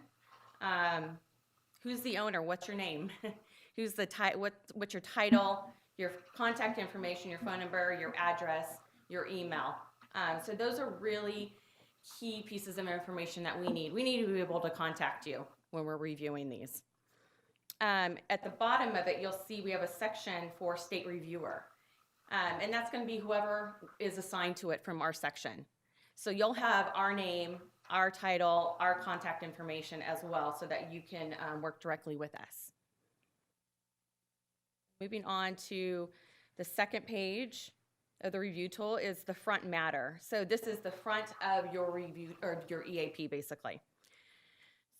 Who's the owner? What's your name? Who's the what's your title? Your contact information, your phone number, your address, your email. So those are really key pieces of information that we need. We need to be able to contact you when we're reviewing these. At the bottom of it, you'll see we have a section for state reviewer. And that's going to be whoever is assigned to it from our section. So you'll have our name, our title, our contact information as well so that you can work directly with us. Moving on to the second page of the review tool is the Frontmatter. So this is the front of your review, or your EAP basically.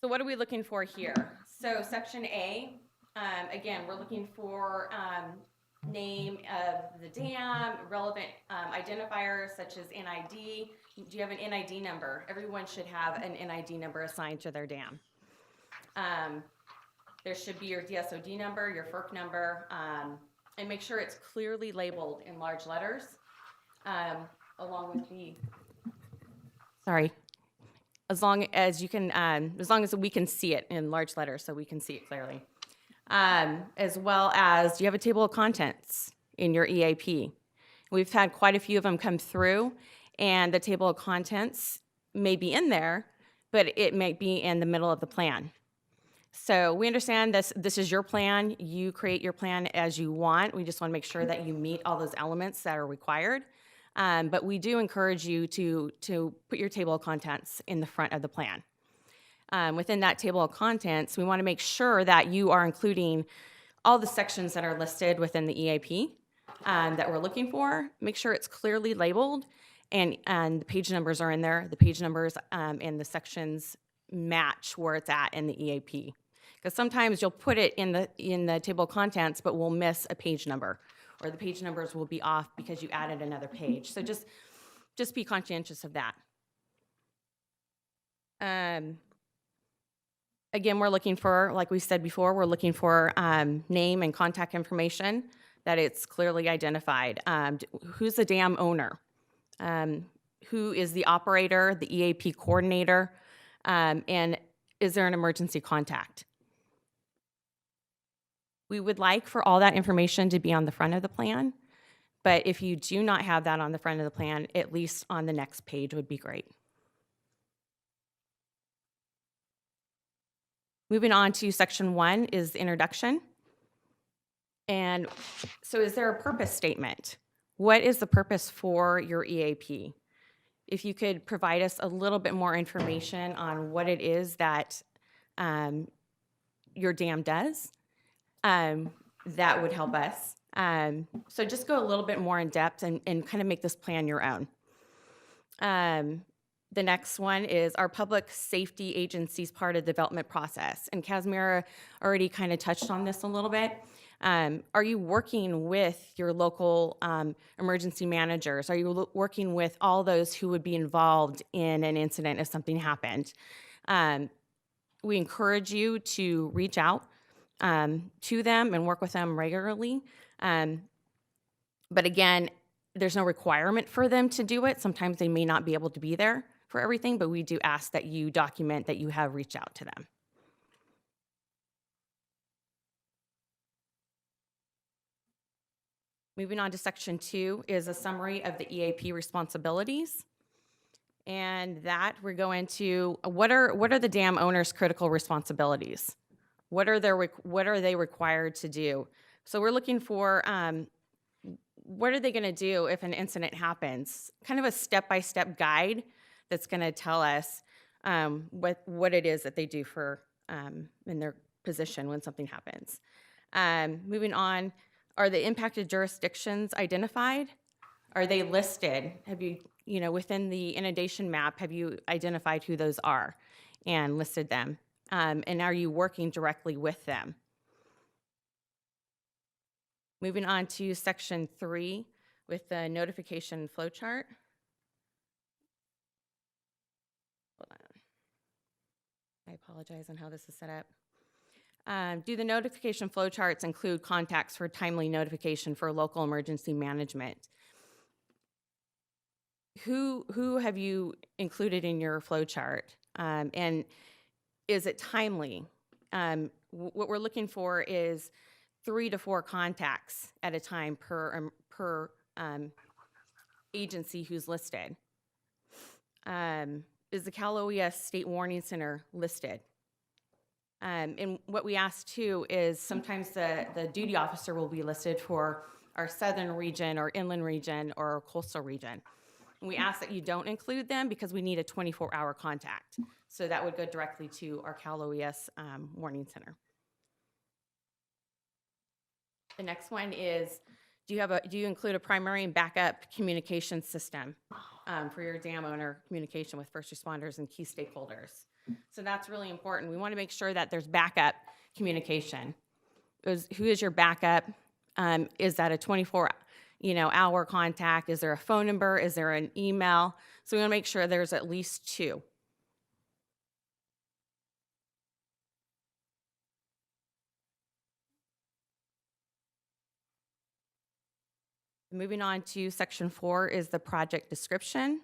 So what are we looking for here? So section A, again, we're looking for name of the dam, relevant identifiers such as NID. Do you have an NID number? Everyone should have an NID number assigned to their dam. There should be your DSOD number, your FERC number, and make sure it's clearly labeled in large letters, along with the, sorry, as long as you can, as long as we can see it in large letters so we can see it clearly. As well as, do you have a table of contents in your EAP? We've had quite a few of them come through, and the table of contents may be in there, but it may be in the middle of the plan. So we understand this is your plan. You create your plan as you want. We just want to make sure that you meet all those elements that are required. But we do encourage you to put your table of contents in the front of the plan. Within that table of contents, we want to make sure that you are including all the sections that are listed within the EAP. that we're looking for. Make sure it's clearly labeled and the page numbers are in there. The page numbers and the sections match where it's at in the EAP. Because sometimes you'll put it in the table of contents, but we'll miss a page number, or the page numbers will be off because you added another page. So just be conscientious of that. Again, we're looking for, like we said before, we're looking for name and contact information, that it's clearly identified. Who's the dam owner? Who is the operator, the EAP coordinator, and is there an emergency contact? We would like for all that information to be on the front of the plan, but if you do not have that on the front of the plan, at least on the next page would be great. Moving on to section 1 is the introduction. And so is there a purpose statement? What is the purpose for your EAP? If you could provide us a little bit more information on what it is that your dam does, that would help us. So just go a little bit more in depth and kind of make this plan your own. The next one is our public safety agency's part of the development process. And Kazmira already kind of touched on this a little bit. Are you working with your local emergency managers? Are you working with all those who would be involved in an incident if something happened? We encourage you to reach out to them and work with them regularly. But again, there's no requirement for them to do it. Sometimes they may not be able to be there for everything, but we do ask that you document that you have reached out to them. Moving on to section 2 is a summary of the EAP responsibilities. And that we're going to, what are the dam owner's critical responsibilities? What are they required to do? So we're looking for what are they going to do if an incident happens? Kind of a step-by-step guide that's going to tell us what it is that they do for in their position when something happens. Moving on, are the impacted jurisdictions identified? Are they listed? Have you, within the inundation map, have you identified who those are and listed them? And are you working directly with them? Moving on to section 3 with the notification flowchart. Hold on. I apologize on how this is set up. Do the notification flowcharts include contacts for timely notification for local emergency management? Who have you included in your flowchart? And is it timely? What we're looking for is 3 to 4 contacts at a time per agency who's listed. Is the Cal OES State Warning Center listed? And what we ask too is sometimes the duty officer will be listed for our southern region or inland region or coastal region. And we ask that you don't include them because we need a 24-hour contact. So that would go directly to our Cal OES Warning Center. The next one is, do you include a primary and backup communication system for your dam owner communication with first responders and key stakeholders? So that's really important. We want to make sure that there's backup communication. Who is your backup? Is that a 24-hour contact? Is there a phone number? Is there an email? So we want to make sure there's at least 2. Moving on to section 4 is the project description.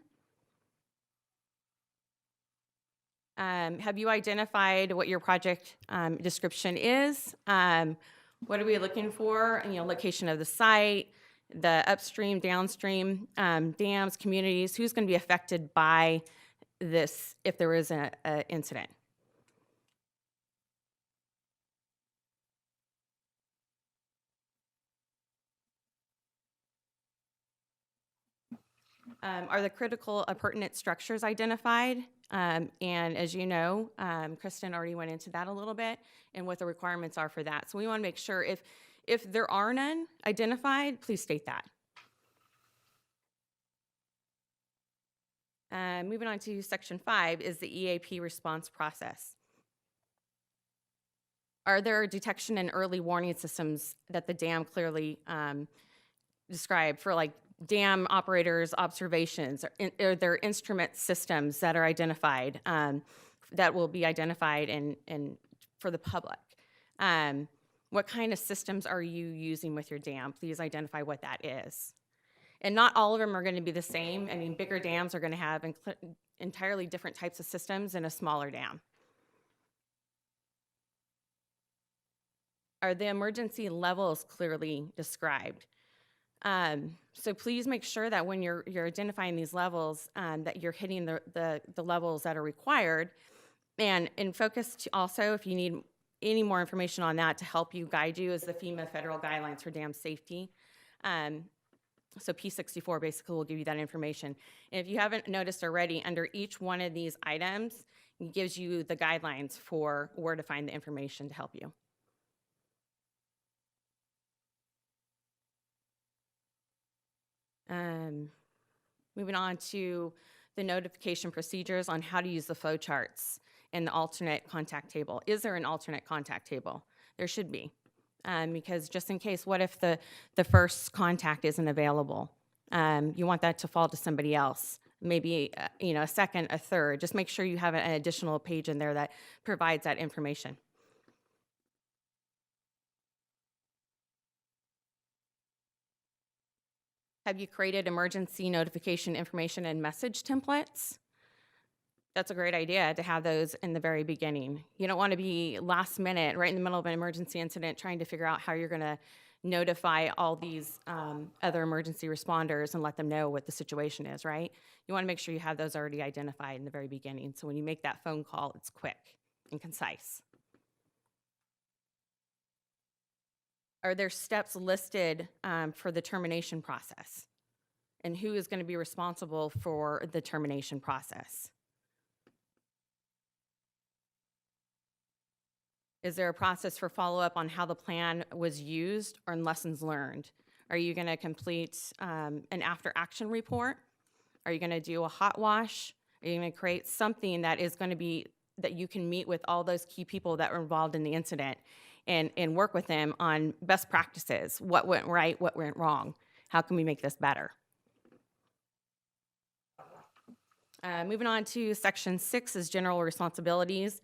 Have you identified what your project description is? What are we looking for? Location of the site, the upstream, downstream dams, communities. Who's going to be affected by this if there is an incident? Are the critical pertinent structures identified? And as you know, Kristen already went into that a little bit and what the requirements are for that. So we want to make sure if If there are none identified, please state that. Moving on to section 5 is the EAP response process. Are there detection and early warning systems that the dam clearly described for like dam operators' observations? Are there instrument systems that are identified that will be identified for the public? What kind of systems are you using with your dam? Please identify what that is. And not all of them are going to be the same. I mean, bigger dams are going to have entirely different types of systems than a smaller dam. Are the emergency levels clearly described? So please make sure that when you're identifying these levels, that you're hitting the levels that are required. And in focus to also, if you need any more information on that to help you guide you, is the FEMA federal guidelines for dam safety. So P64 basically will give you that information. And if you haven't noticed already, under each one of these items, it gives you the guidelines for where to find the information to help you. Moving on to the notification procedures on how to use the flow charts and the alternate contact table. Is there an alternate contact table? There should be, because just in case, what if the first contact isn't available? You want that to fall to somebody else, maybe a second, a third. Just make sure you have an additional page in there that provides that information. Have you created emergency notification information and message templates? That's a great idea to have those in the very beginning. You don't want to be last minute, right in the middle of an emergency incident, trying to figure out how you're going to notify all these other emergency responders and let them know what the situation is, right? You want to make sure you have those already identified in the very beginning, so when you make that phone call, it's quick and concise. Are there steps listed for the termination process? And who is going to be responsible for the termination process? Is there a process for follow-up on how the plan was used or lessons learned? Are you going to complete an after-action report? Are you going to do a hot wash? Are you going to create something that is going to be, that you can meet with all those key people that were involved in the incident and work with them on best practices? What went right, what went wrong? How can we make this better? Moving on to section 6 is general responsibilities.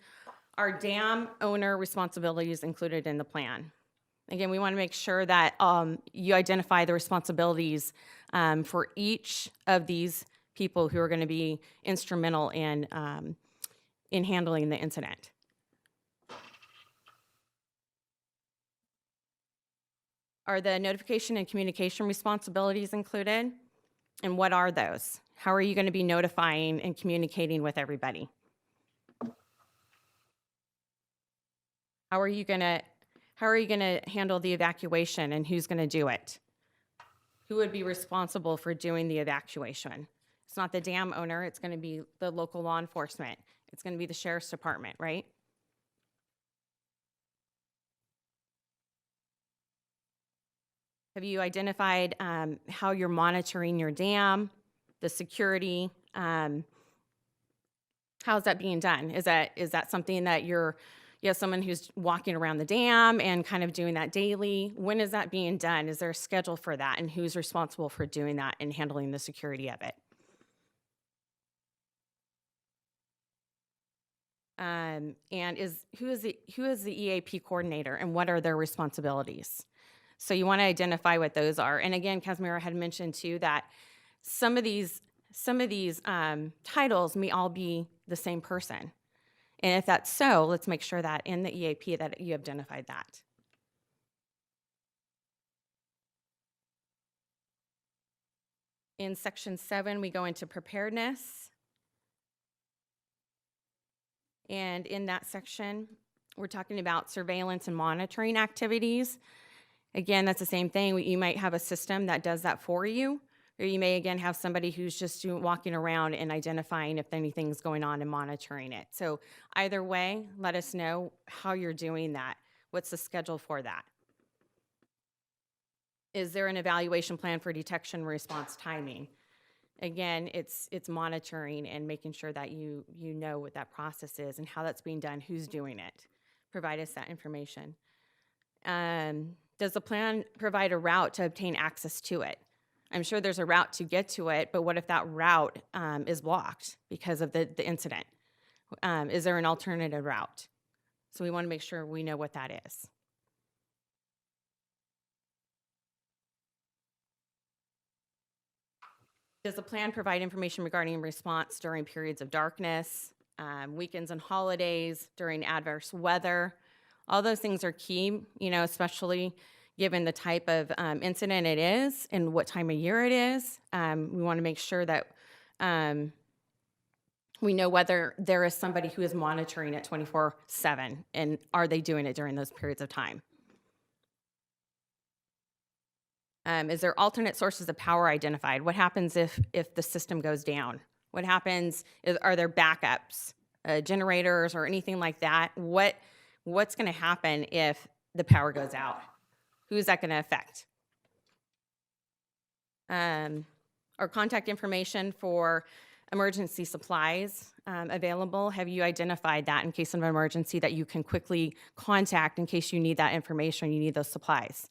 Are dam owner responsibilities included in the plan? Again, we want to make sure that you identify the responsibilities for each of these people who are going to be instrumental in handling the incident. Are the notification and communication responsibilities included? And what are those? How are you going to be notifying and communicating with everybody? How are you going to handle the evacuation, and who's going to do it? Who would be responsible for doing the evacuation? It's not the dam owner, it's going to be the local law enforcement. It's going to be the sheriff's department, right? Have you identified how you're monitoring your dam, the security? How's that being done? Is that something that you have someone who's walking around the dam and kind of doing that daily? When is that being done? Is there a schedule for that, and who's responsible for doing that and handling the security of it? And who is the EAP coordinator, and what are their responsibilities? So you want to identify what those are. And again, Casimira had mentioned too that some of these titles may all be the same person. And if that's so, let's make sure that in the EAP that you identified that. In section 7, we go into preparedness. And in that section, we're talking about surveillance and monitoring activities. Again, that's the same thing. You might have a system that does that for you, or you may, again, have somebody who's just walking around and identifying if anything's going on and monitoring it. So either way, let us know how you're doing that. What's the schedule for that? Is there an evaluation plan for detection response timing? Again, it's monitoring and making sure that you know what that process is and how that's being done, who's doing it. Provide us that information. Does the plan provide a route to obtain access to it? I'm sure there's a route to get to it, but what if that route is blocked because of the incident? Is there an alternative route? So we want to make sure we know what that is. Does the plan provide information regarding response during periods of darkness, weekends and holidays, during adverse weather? All those things are key, especially given the type of incident it is and what time of year it is. We want to make sure that we know whether there is somebody who is monitoring it 24/7, and are they doing it during those periods of time? Is there alternate sources of power identified? What happens if the system goes down? What happens, are there backups, generators or anything like that? What's gonna happen if the power goes out? Who is that gonna affect? Are contact information for emergency supplies available? Have you identified that in case of an emergency that you can quickly contact in case you need that information, you need those supplies?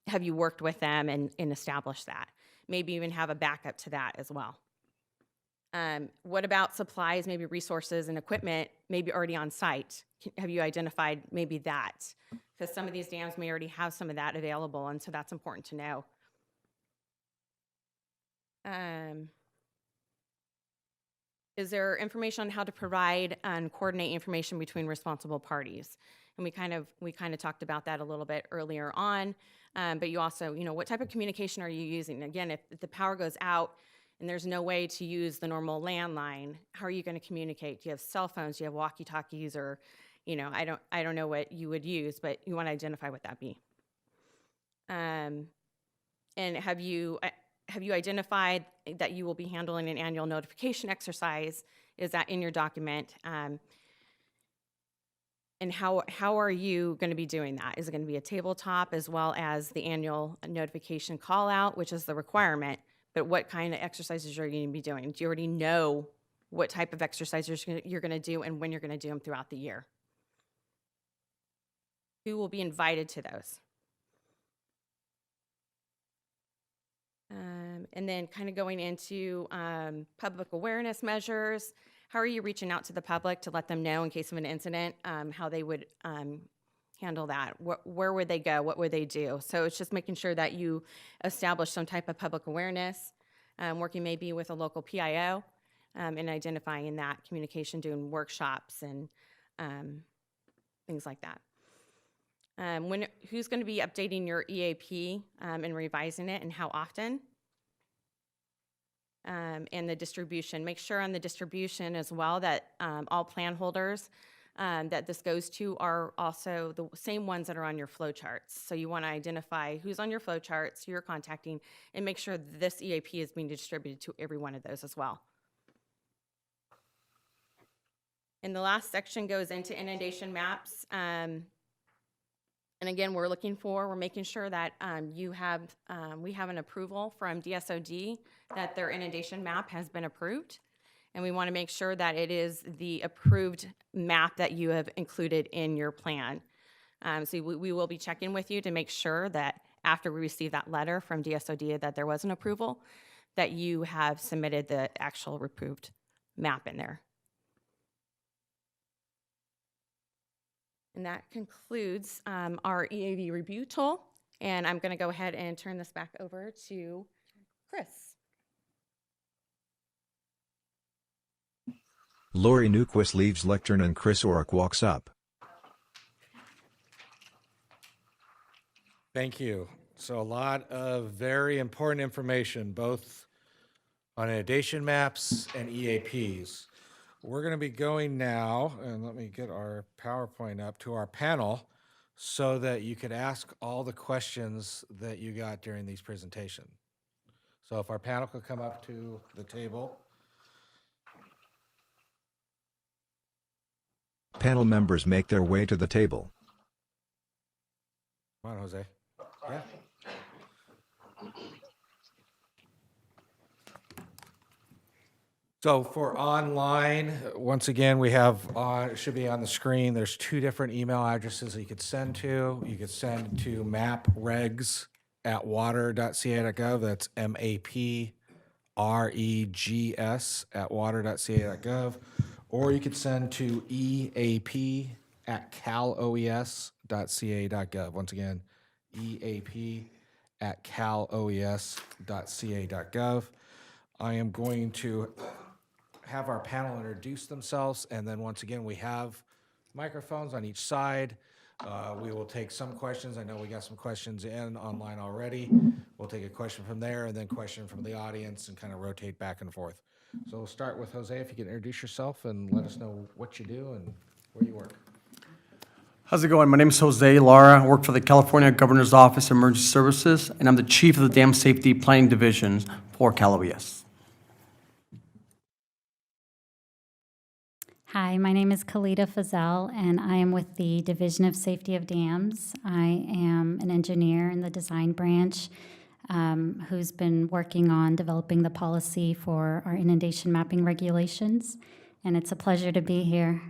Have you worked with them and established that? Maybe even have a backup to that as well. What about supplies, maybe resources and equipment, maybe already on site? Have you identified maybe that? Because some of these dams may already have some of that available, and so that's important to know. Is there information on how to provide and coordinate information between responsible parties? And we kind of talked about that a little bit earlier on, but you also, what type of communication are you using? Again, if the power goes out and there's no way to use the normal landline, how are you going to communicate? Do you have cell phones? Do you have walkie-talkies? Or, I don't know what you would use, but you want to identify what that be. And have you identified that you will be handling an annual notification exercise? Is that in your document? And how are you going to be doing that? Is it going to be a tabletop as well as the annual notification call out, which is the requirement, but what kind of exercises are you going to be doing? Do you already know what type of exercises you're going to do and when you're going to do them throughout the year? Who will be invited to those? And then kind of going into public awareness measures. How are you reaching out to the public to let them know in case of an incident, how they would handle that? Where would they go? What would they do? So it's just making sure that you establish some type of public awareness, working maybe with a local PIO, and identifying that communication, doing workshops and things like that. Who's going to be updating your EAP and revising it, and how often? And the distribution. Make sure on the distribution as well that all plan holders that this goes to are also the same ones that are on your flow charts. So you want to identify who's on your flow charts, who you're contacting, and make sure this EAP is being distributed to every one of those as well. And the last section goes into inundation maps. And again, we're making sure that we have an approval from DSOD that their inundation map has been approved. And we want to make sure that it is the approved map that you have included in your plan. So we will be checking with you to make sure that after we receive that letter from DSOD that there was an approval, that you have submitted the actual approved map in there. And that concludes our EAP Review Tool. And I'm going to go ahead and turn this back over to Chris. Lori Newquist leaves lectern and Chris Orrick walks up. Thank you. So a lot of very important information, both on inundation maps and EAPs. We're going to be going now, and let me get our PowerPoint up, to our panel so that you could ask all the questions that you got during these presentations. So if our panel could come up to the table. Panel members make their way to the table. Come on, Jose. Yeah. So for online, once again, we have, it should be on the screen, there's two different email addresses that you could send to. You could send to mapregs@water.ca.gov, that's mapregs@water.ca.gov. Or you could send to EAP@caloes.ca.gov. Once again, EAP@caloes.ca.gov. I am going to have our panel introduce themselves, and then once again, we have microphones on each side. We will take some questions. I know we got some questions in online already. We'll take a question from there and then question from the audience and kind of rotate back and forth. So we'll start with Jose, if you can introduce yourself and let us know what you do and where you work. How's it going? My name is Jose Lara. I work for the California Governor's Office of Emergency Services, and I'm the Chief of the Dam Safety Planning Division for Cal OES. Hi, my name is Khalida Fazal, and I am with the Division of Safety of Dams. I am an engineer in the design branch who's been working on developing the policy for our inundation mapping regulations, and it's a pleasure to be here.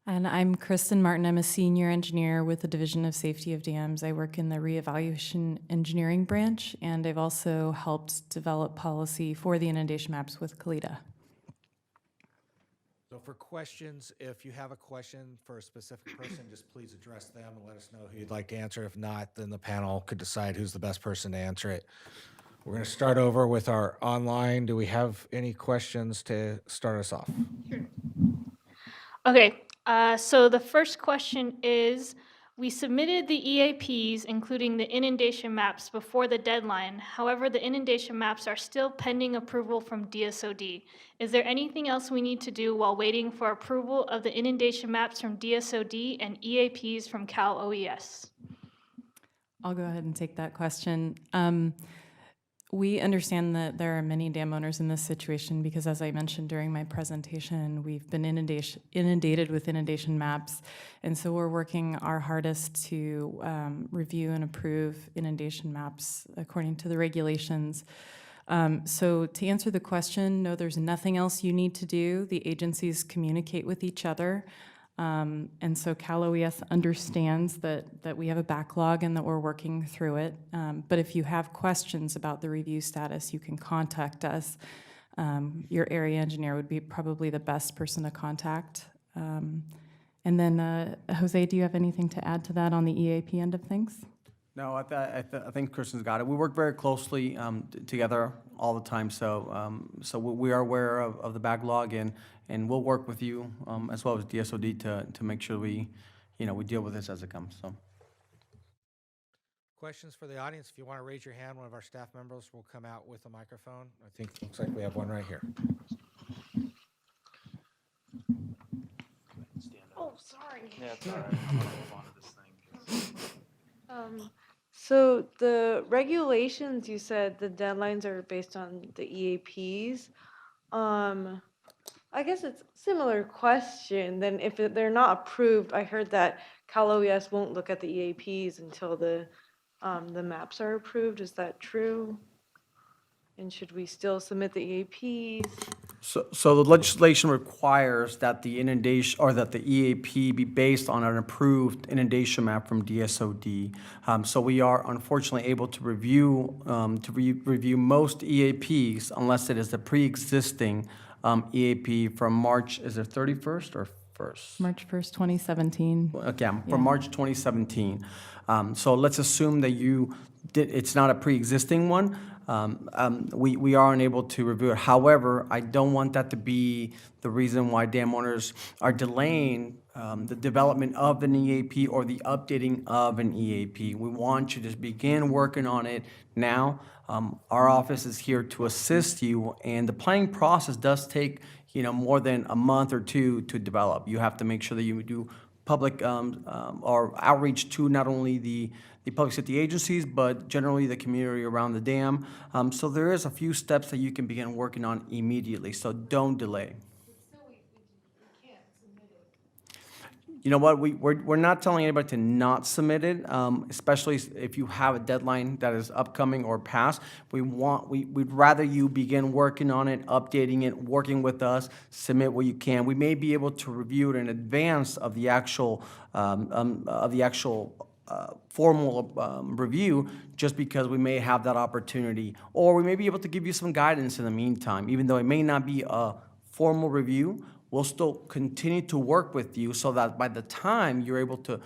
And I'm Kristen Martin. I'm a senior engineer with the Division of Safety of Dams. I work in the Reevaluation engineering branch, and I've also helped develop policy for the inundation maps with Khalida. So for questions, if you have a question for a specific person, just please address them and let us know who you'd like to answer. If not, then the panel could decide who's the best person to answer it. We're going to start over with our online. Do we have any questions to start us off? Okay, so the first question is, we submitted the EAPs, including the inundation maps, before the deadline. However, the inundation maps are still pending approval from DSOD. Is there anything else we need to do while waiting for approval of the inundation maps from DSOD and EAPs from Cal OES? I'll go ahead and take that question. We understand that there are many dam owners in this situation because, as I mentioned during my presentation, we've been inundated with inundation maps, and so we're working our hardest to review and approve inundation maps according to the regulations. So to answer the question, no, there's nothing else you need to do. The agencies communicate with each other. And so Cal OES understands that we have a backlog and that we're working through it. But if you have questions about the review status, you can contact us. Your area engineer would be probably the best person to contact. And then, Jose, do you have anything to add to that on the EAP end of things? No, I think Kristen's got it. We work very closely together all the time, so we are aware of the backlog, and we'll work with you as well as DSOD to make sure we deal with this as it comes. So, Questions for the audience? If you want to raise your hand, one of our staff members will come out with a microphone. I think it looks like we have one right here. Oh, sorry. Yeah, it's all right. I'm gonna move on to this thing. So the regulations, you said the deadlines are based on the EAPs. I guess it's a similar question. Then if they're not approved, I heard that Cal OES won't look at the EAPs until the maps are approved. Is that true? And should we still submit the EAPs? So the legislation requires that the inundation or that the EAP be based on an approved inundation map from DSOD. So we are unfortunately able to review most EAPs unless it is a pre-existing EAP from March. Is it 31st or 1st? March 1st, 2017. Okay, from March 2017. So let's assume that it's not a pre-existing one. We are unable to review it. However, I don't want that to be the reason why dam owners are delaying the development of an EAP or the updating of an EAP. We want you to begin working on it now. Our office is here to assist you, and the planning process does take more than a month or two to develop. You have to make sure that you do public or outreach to not only the public safety agencies, but generally the community around the dam. So there is a few steps that you can begin working on immediately, so don't delay. You know what, we're not telling anybody to not submit it, especially if you have a deadline that is upcoming or past. We'd rather you begin working on it, updating it, working with us, submit what you can. We may be able to review it in advance of the actual, formal review, just because we may have that opportunity. Or we may be able to give you some guidance in the meantime, even though it may not be a formal review. We'll still continue to work with you so that by the time you're able to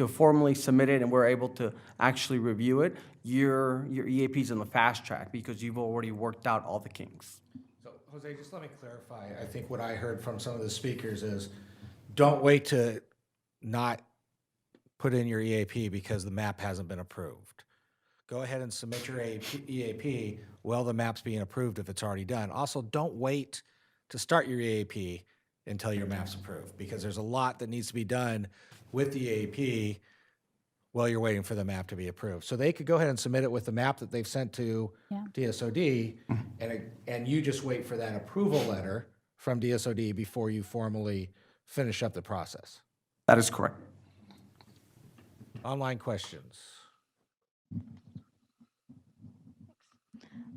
formally submit it and we're able to actually review it, your EAP's in the fast track because you've already worked out all the kinks. So, Jose, just let me clarify. I think what I heard from some of the speakers is, don't wait to not put in your EAP because the map hasn't been approved. Go ahead and submit your EAP while the map's being approved if it's already done. Also, don't wait to start your EAP until your map's approved, because there's a lot that needs to be done with the EAP while you're waiting for the map to be approved. So they could go ahead and submit it with the map that they've sent to DSOD, and you just wait for that approval letter from DSOD before you formally finish up the process. That is correct. Online questions.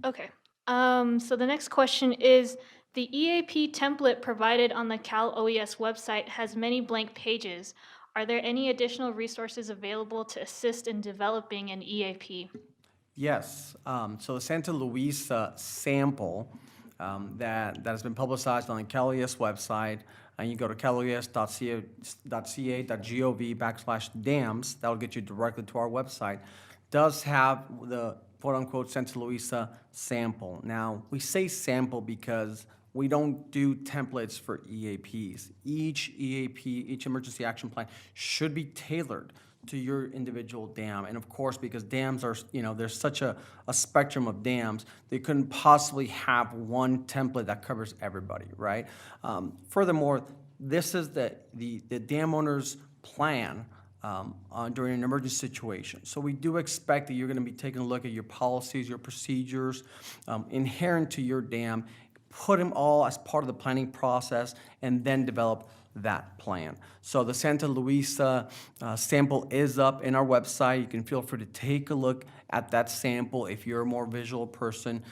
Okay. So the next question is, the EAP template provided on the Cal OES website has many blank pages. Are there any additional resources available to assist in developing an EAP? Yes. So the Santa Louisa sample that has been publicized on the Cal OES website, and you go to caloes.ca.gov/dams, that will get you directly to our website, does have the quote-unquote Santa Louisa sample. Now, we say sample because we don't do templates for EAPs. Each EAP, each emergency action plan, should be tailored to your individual dam. And of course, because dams are, there's such a spectrum of dams, they couldn't possibly have one template that covers everybody, right? Furthermore, this is the dam owner's plan during an emergency situation. So we do expect that you're gonna be taking a look at your policies, your procedures, inherent to your dam, put them all as part of the planning process, and then develop that plan. So the Santa Louisa sample is up in our website. You can feel free to take a look at that sample if you're a more visual person.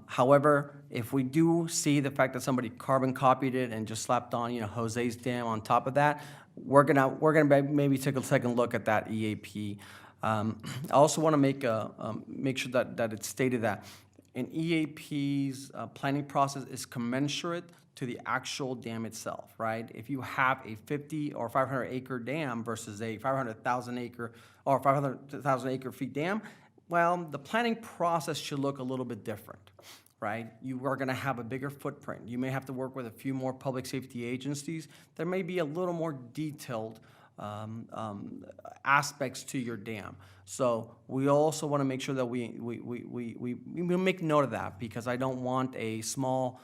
However, if we do see the fact that somebody carbon copied it and just slapped on, Jose's dam on top of that, we're gonna maybe take a second look at that EAP. I also want to make sure that it's stated that an EAP's planning process is commensurate to the actual dam itself, right? If you have a 50 or 500 acre dam versus a 500,000 acre or 500,000 acre feet dam, well, the planning process should look a little bit different, right? You are gonna have a bigger footprint. You may have to work with a few more public safety agencies. There may be a little more detailed aspects to your dam. So we also want to make sure that we make note of that, because I don't want a small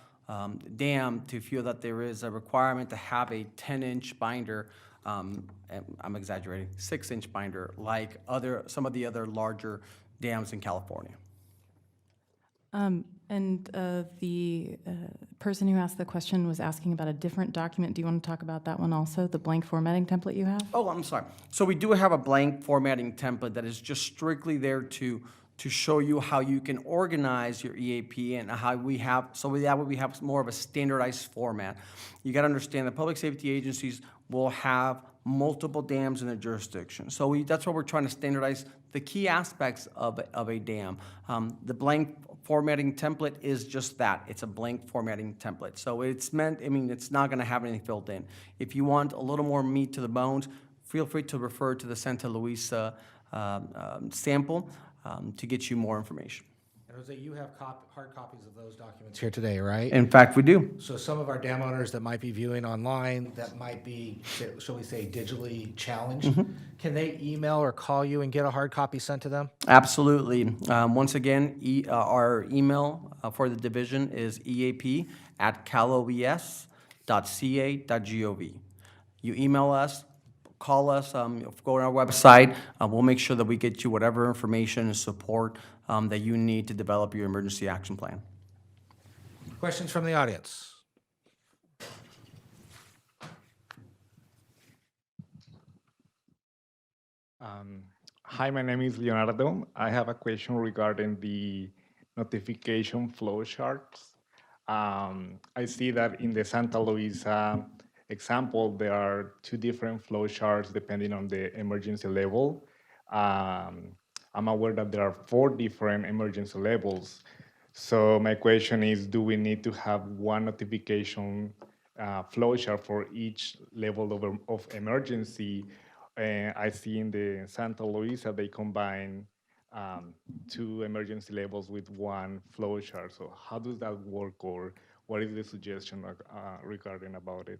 dam to feel that there is a requirement to have a 10-inch binder, and I'm exaggerating, 6-inch binder, like some of the other larger dams in California. The person who asked the question was asking about a different document. Do you want to talk about that one also, the blank formatting template you have? Oh, I'm sorry. So we do have a blank formatting template that is just strictly there to show you how you can organize your EAP, and how we have more of a standardized format. You got to understand that public safety agencies will have multiple dams in their jurisdiction. So that's why we're trying to standardize the key aspects of a dam. The blank formatting template is just that. It's a blank formatting template. So it's not going to have anything filled in. If you want a little more meat to the bones, feel free to refer to the Santa Louisa sample to get you more information. And Jose, you have hard copies of those documents here today, right? In fact, we do. So some of our dam owners that might be viewing online, that might be, shall we say, digitally challenged, can they email or call you and get a hard copy sent to them? Absolutely. Once again, our email for the division is eap@caloes.ca.gov. You email us, call us, go on our website. We'll make sure that we get you whatever information and support that you need to develop your emergency action plan. Questions from the audience? Hi, my name is Leonardo. I have a question regarding the notification flow charts. I see that in the Santa Luisa example, there are two different flow charts depending on the emergency level. I'm aware that there are 4 different emergency levels. So my question is, do we need to have one notification flow chart for each level of emergency? I see in the Santa Luisa, they combine 2 emergency levels with one flow chart. So how does that work, or what is the suggestion regarding about it?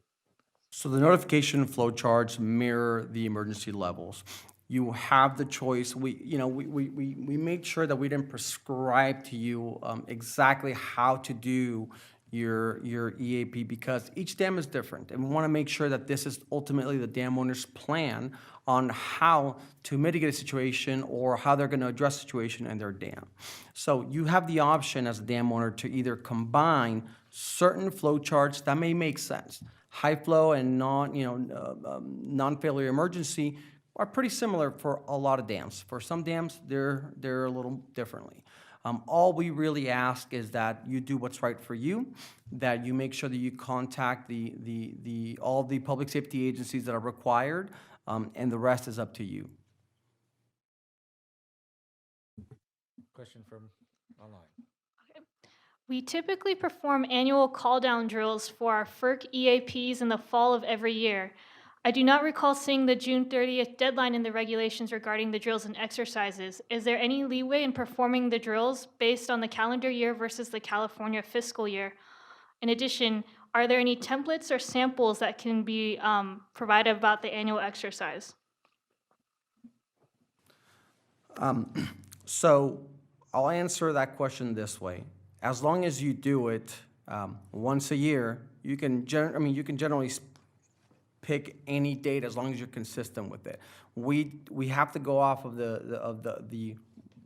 So the notification flow charts mirror the emergency levels. You have the choice. We made sure that we didn't prescribe to you exactly how to do your EAP because each dam is different. And we want to make sure that this is ultimately the dam owner's plan on how to mitigate a situation or how they're going to address a situation in their dam. So you have the option as a dam owner to either combine certain flow charts that may make sense. High flow and non-failure emergency are pretty similar for a lot of dams. For some dams, they're a little differently. All we really ask is that you do what's right for you, that you make sure that you contact all the public safety agencies that are required, and the rest is up to you. Question from online. We typically perform annual call-down drills for our FERC EAPs in the fall of every year. I do not recall seeing the June 30th deadline in the regulations regarding the drills and exercises. Is there any leeway in performing the drills based on the calendar year versus the California fiscal year? In addition, are there any templates or samples that can be provided about the annual exercise? So I'll answer that question this way. As long as you do it once a year, you can generally pick any date as long as you're consistent with it. We have to go off of the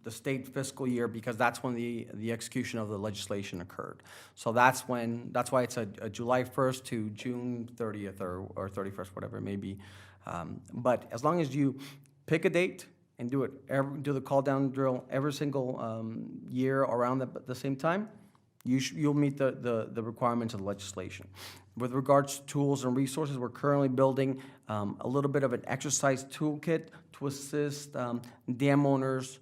state fiscal year because that's when the execution of the legislation occurred. So that's why it's a July 1st to June 30th or 31st, whatever it may be. But as long as you pick a date and do the call down drill every single year around the same time, you'll meet the requirements of the legislation. With regards to tools and resources, we're currently building a little bit of an exercise toolkit to assist dam owners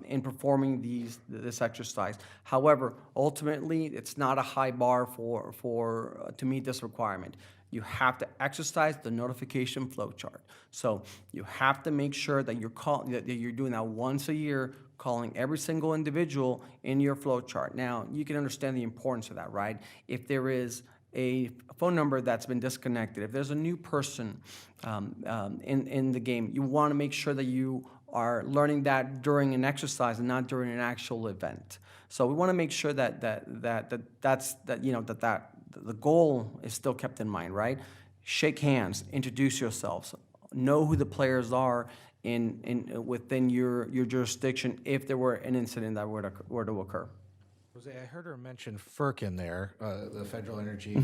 in performing this exercise. However, ultimately, it's not a high bar to meet this requirement. You have to exercise the notification flow chart. So you have to make sure that you're doing that once a year, calling every single individual in your flow chart. Now, you can understand the importance of that, right? If there is a phone number that's been disconnected, if there's a new person in the game, you want to make sure that you are learning that during an exercise and not during an actual event. So we want to make sure that the goal is still kept in mind, right? Shake hands, introduce yourselves, know who the players are within your jurisdiction if there were an incident that were to occur. Jose, I heard her mention FERC in there, the Federal Energy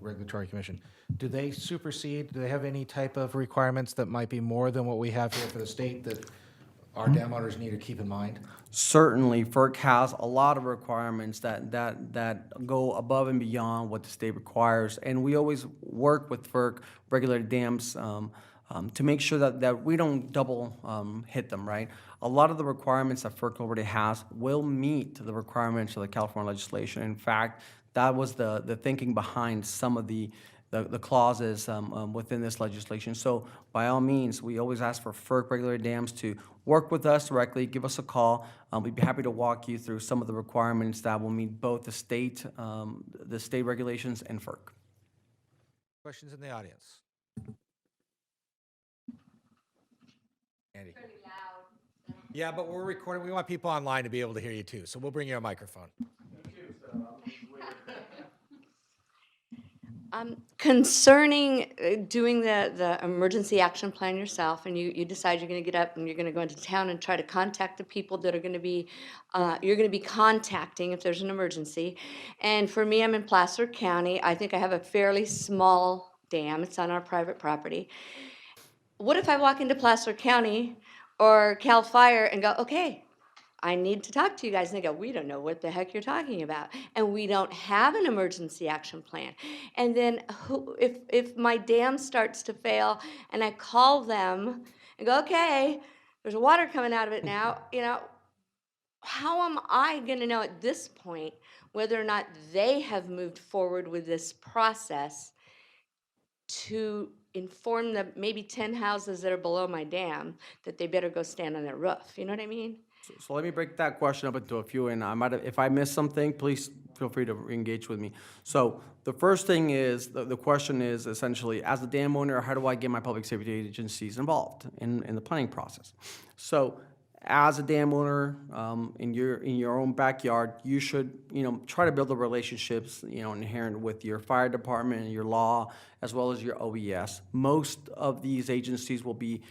Regulatory Commission. Do they supersede, do they have any type of requirements that might be more than what we have here for the state that our dam owners need to keep in mind? Certainly, FERC has a lot of requirements that go above and beyond what the state requires, and we always work with FERC regulated dams to make sure that we don't double hit them, right? A lot of the requirements that FERC already has will meet the requirements of the California legislation. In fact, that was the thinking behind some of the clauses within this legislation. So by all means, we always ask for FERC regulated dams to work with us directly, give us a call. We'd be happy to walk you through some of the requirements that will meet both the state regulations and FERC. Questions in the audience? Andy. Yeah, but we're recording. We want people online to be able to hear you too, so we'll bring you a microphone. Concerning doing the emergency action plan yourself, and you decide you're going to get up and you're going to go into town and try to contact the people that are going to be you're going to be contacting if there's an emergency. And for me, I'm in Placer County. I think I have a fairly small dam. It's on our private property. what if I walk into Placer County or CAL FIRE and go, okay, I need to talk to you guys. And they go, we don't know what the heck you're talking about. And we don't have an emergency action plan. And then if my dam starts to fail and I call them and go, okay, there's water coming out of it now, how am I going to know at this point whether or not they have moved forward with this process to inform the maybe 10 houses that are below my dam that they better go stand on their roof? You know what I mean? So let me break that question up into a few, and if I miss something, please feel free to engage with me. So the first thing is, the question is essentially, as a dam owner, how do I get my public safety agencies involved in the planning process? So as a dam owner, in your own backyard, you should, try to build the relationships, inherent with your fire department and your law, as well as your OES. Most of these agencies will be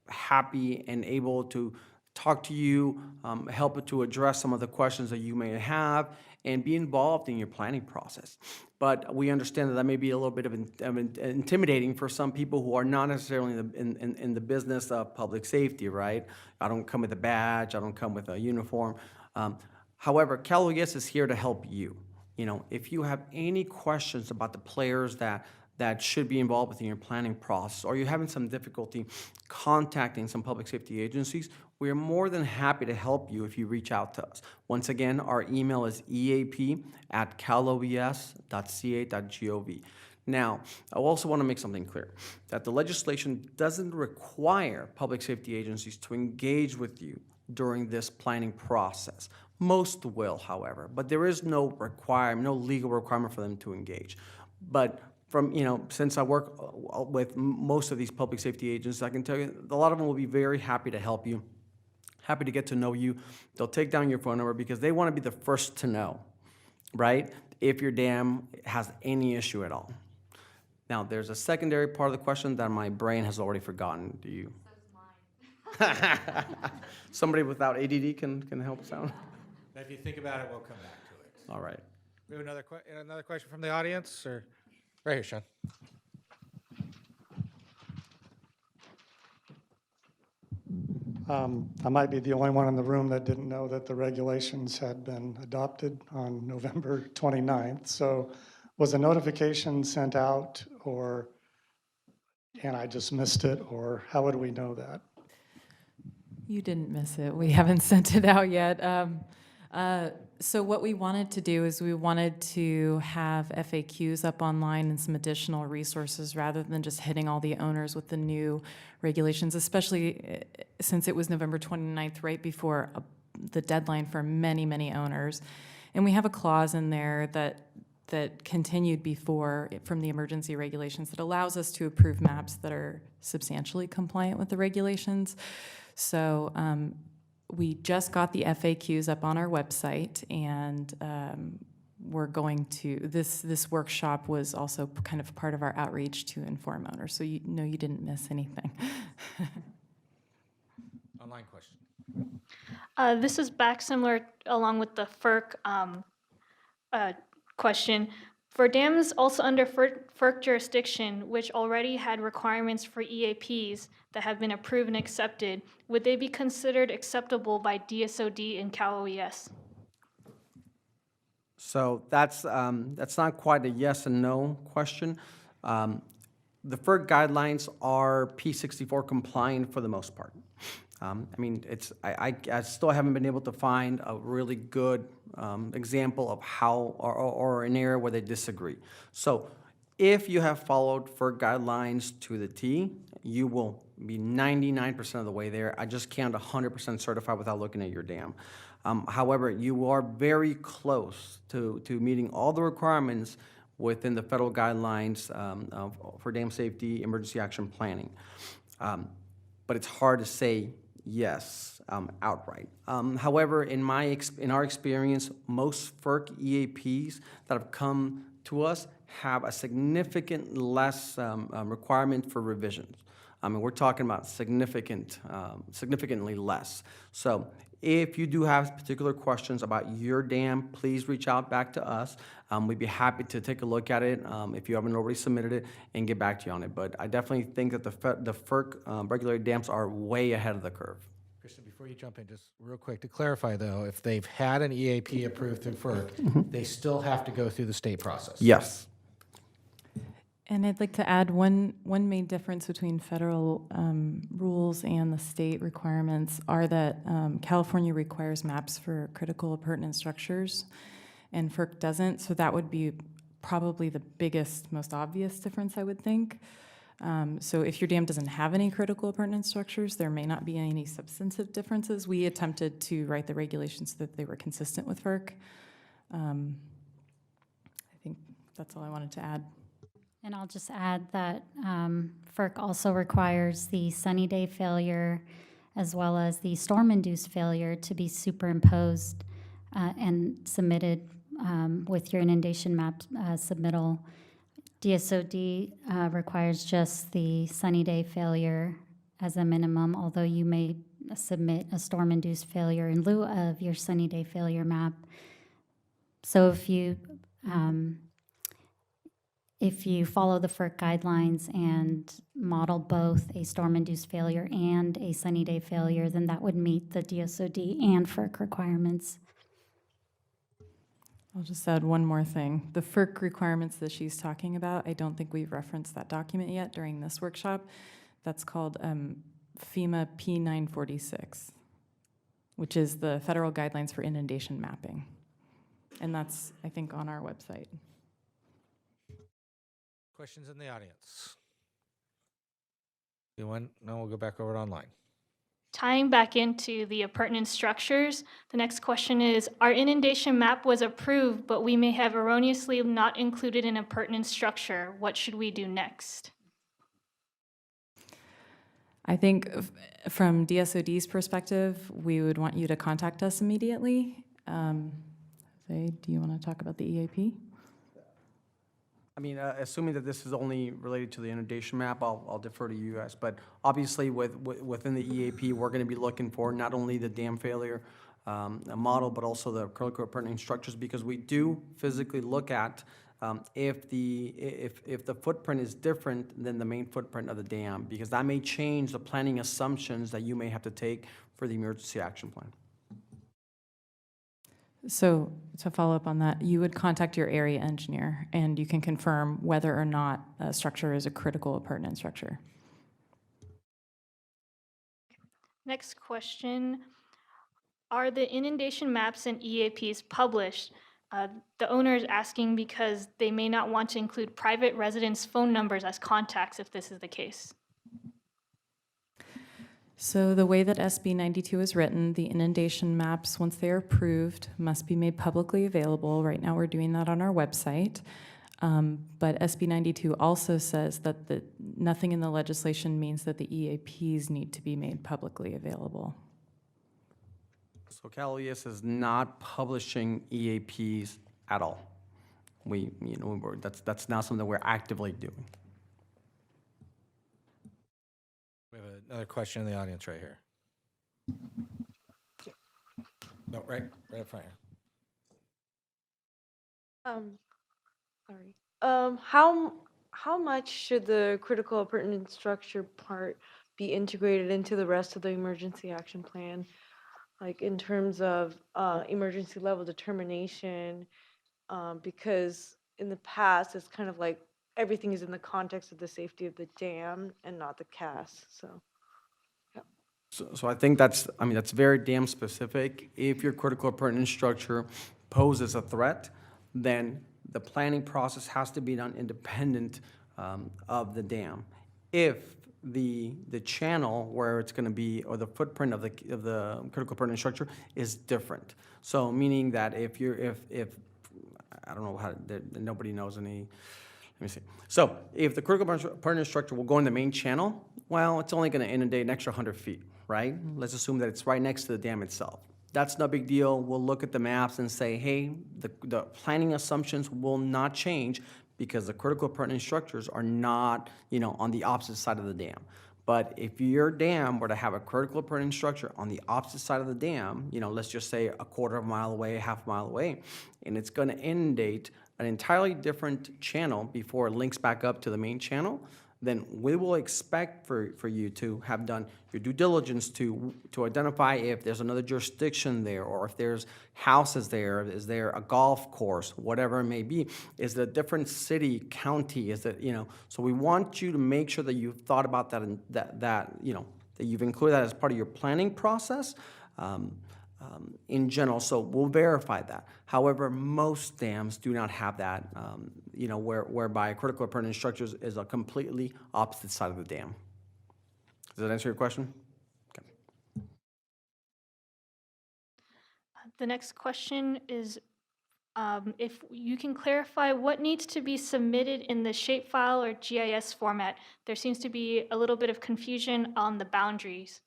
happy and able to talk to you, help to address some of the questions that you may have, and be involved in your planning process. But we understand that may be a little bit of intimidating for some people who are not necessarily in the business of public safety, right? I don't come with a badge, I don't come with a uniform. However, Cal OES is here to help you. If you have any questions about the players that should be involved within your planning process, or you're having some difficulty contacting some public safety agencies, we are more than happy to help you if you reach out to us. Once again, our email is eap@caloes.ca.gov. Now, I also want to make something clear, that the legislation doesn't require public safety agencies to engage with you during this planning process. Most will, however, but there is no legal requirement for them to engage. But since I work with most of these public safety agents, I can tell you a lot of them will be very happy to help you, happy to get to know you. They'll take down your phone number because they want to be the first to know, right, if your dam has any issue at all. Now, there's a secondary part of the question that my brain has already forgotten. Do you? So is mine. Somebody without ADD can help us out? If you think about it, we'll come back to it. All right. We have another question from the audience, or right here, Sean. I might be the only one in the room that didn't know that the regulations had been adopted on November 29th. So was a notification sent out, and I just missed it, or how would we know that? You didn't miss it. We haven't sent it out yet. So what we wanted to do is we wanted to have FAQs up online and some additional resources rather than just hitting all the owners with the new regulations, especially since it was November 29th, right before the deadline for many, many owners. And we have a clause in there that continued before from the emergency regulations that allows us to approve maps that are substantially compliant with the regulations. So we just got the FAQs up on our website, and we're going to, this workshop was also kind of part of our outreach to inform owners. So you didn't miss anything. Online question. This is back similar along with the FERC question. For dams also under FERC jurisdiction, which already had requirements for EAPs that have been approved and accepted, would they be considered acceptable by DSOD and Cal OES? So that's not quite a yes and no question. The FERC guidelines are P64 compliant for the most part. I still haven't been able to find a really good example of how, or an area where they disagree. So if you have followed FERC guidelines to the T, you will be 99% of the way there. I just can't 100% certify without looking at your dam. However, you are very close to meeting all the requirements within the federal guidelines for dam safety, emergency action planning. But it's hard to say yes outright. However, in our experience, most FERC EAPs that have come to us have a significant less requirement for revisions. I mean, we're talking about significantly less. So if you do have particular questions about your dam, please reach out back to us. We'd be happy to take a look at it if you haven't already submitted it and get back to you on it. But I definitely think that the FERC regulated dams are way ahead of the curve. Kristen, before you jump in, just real quick to clarify though, if they've had an EAP approved through FERC, they still have to go through the state process. Yes. And I'd like to add one main difference between federal rules and the state requirements are that California requires maps for critical appurtenant structures, and FERC doesn't. So that would be probably the biggest, most obvious difference, I would think. So if your dam doesn't have any critical appurtenant structures, there may not be any substantive differences. We attempted to write the regulations so that they were consistent with FERC. I think that's all I wanted to add. And I'll just add that FERC also requires the sunny day failure as well as the storm-induced failure to be superimposed and submitted with your inundation map submittal. DSOD requires just the sunny day failure as a minimum, although you may submit a storm-induced failure in lieu of your sunny day failure map. So if you follow the FERC guidelines and model both a storm-induced failure and a sunny day failure, then that would meet the DSOD and FERC requirements. I'll just add one more thing. The FERC requirements that she's talking about, I don't think we've referenced that document yet during this workshop. That's called FEMA P946, which is the federal guidelines for inundation mapping. And that's, I think, on our website. Questions in the audience? Anyone? No, we'll go back over to online. Tying back into the appurtenant structures, the next question is, our inundation map was approved, but we may have erroneously not included an appurtenant structure. What should we do next? I think from DSOD's perspective, we would want you to contact us immediately. Zay, do you want to talk about the EAP? I mean, assuming that this is only related to the inundation map, I'll defer to you guys. But obviously, within the EAP, we're going to be looking for not only the dam failure model, but also the critical appurtenant structures, because we do physically look at if the footprint is different than the main footprint of the dam, because that may change the planning assumptions that you may have to take for the emergency action plan. So to follow up on that, you would contact your area engineer and you can confirm whether or not a structure is a critical appurtenant structure. Next question, are the inundation maps and EAPs published? The owner is asking because they may not want to include private residents' phone numbers as contacts if this is the case. So the way that SB 92 is written, the inundation maps, once they are approved, must be made publicly available. Right now we're doing that on our website. But SB 92 also says that nothing in the legislation means that the EAPs need to be made publicly available. So Cal OES is not publishing EAPs at all. That's not something we're actively doing. We have another question in the audience right here. No, right up front here. Sorry. How much should the critical appurtenant structure part be integrated into the rest of the emergency action plan? Like in terms of emergency level determination, because in the past it's kind of like everything is in the context of the safety of the dam and not the CAS. So I think that's very dam specific. If your critical appurtenant structure poses a threat, then the planning process has to be done independent of the dam. If the channel where it's going to be, or the footprint of the critical appurtenant structure is different. So meaning that if I don't know how, nobody knows any. Let me see. So if the critical appurtenant structure will go in the main channel, well, it's only going to inundate an extra 100 feet, right? Let's assume that it's right next to the dam itself. That's no big deal. We'll look at the maps and say, hey, the planning assumptions will not change because the critical appurtenant structures are not, on the opposite side of the dam. But if your dam were to have a critical appurtenant structure on the opposite side of the dam, let's just say a quarter of a mile away, half a mile away, and it's going to inundate an entirely different channel before it links back up to the main channel, then we will expect for you to have done your due diligence to identify if there's another jurisdiction there, or if there's houses there, is there a golf course, whatever it may be. Is it a different city, county? Is it, so we want you to make sure that you've thought about that and that you've included that as part of your planning process. In general, so we'll verify that. However, most dams do not have that, whereby critical appurtenant structures is a completely opposite side of the dam. Does that answer your question? Okay. The next question is if you can clarify what needs to be submitted in the shapefile or GIS format. There seems to be a little bit of confusion on the boundaries.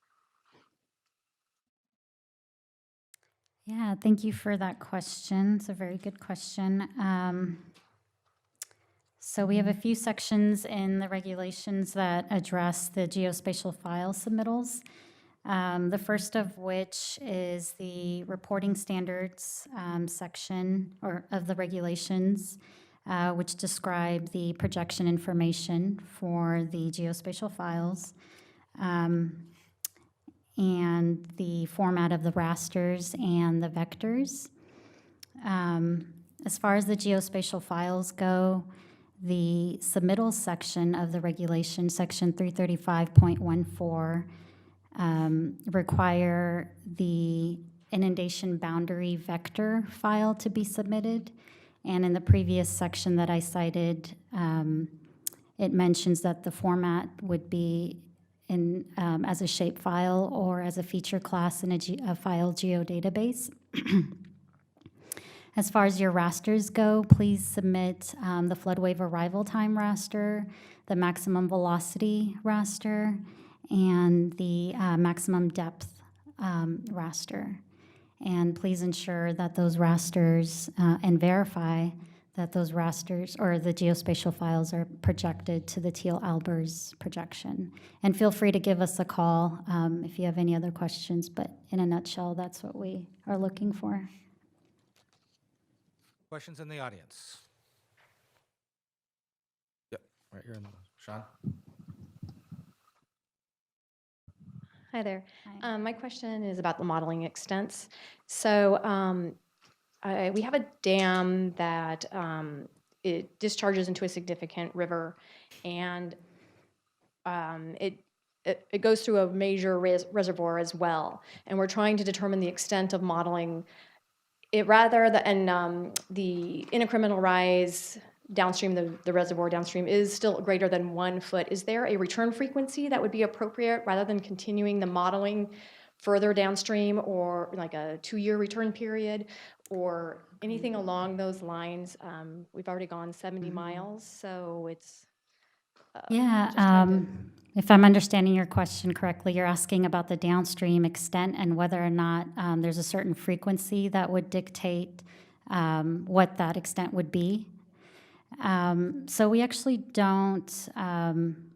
Yeah, thank you for that question. It's a very good question. So we have a few sections in the regulations that address the geospatial file submittals. The first of which is the reporting standards section of the regulations, which describe the projection information for the geospatial files. And the format of the rasters and the vectors. As far as the geospatial files go, the submittals section of the regulation, section 335.14, require the inundation boundary vector file to be submitted. And in the previous section that I cited, it mentions that the format would be as a shapefile or as a feature class in a file geodatabase. As far as your rasters go, please submit the flood wave arrival time raster, the maximum velocity raster, and the maximum depth raster. And please ensure that those rasters and verify that those rasters or the geospatial files are projected to the Thiel-Albers projection. And feel free to give us a call if you have any other questions, but in a nutshell, that's what we are looking for. Questions in the audience? Yep, right here in the, Sean. Hi there. My question is about the modeling extents. So we have a dam that it discharges into a significant river, and it goes through a major reservoir as well. And we're trying to determine the extent of modeling it rather than the incremental rise downstream, the reservoir downstream is still greater than 1 foot. Is there a return frequency that would be appropriate rather than continuing the modeling further downstream, or like a 2-year return period or anything along those lines? We've already gone 70 miles, so it's if I'm understanding your question correctly, you're asking about the downstream extent and whether or not there's a certain frequency that would dictate what that extent would be. So we actually don't,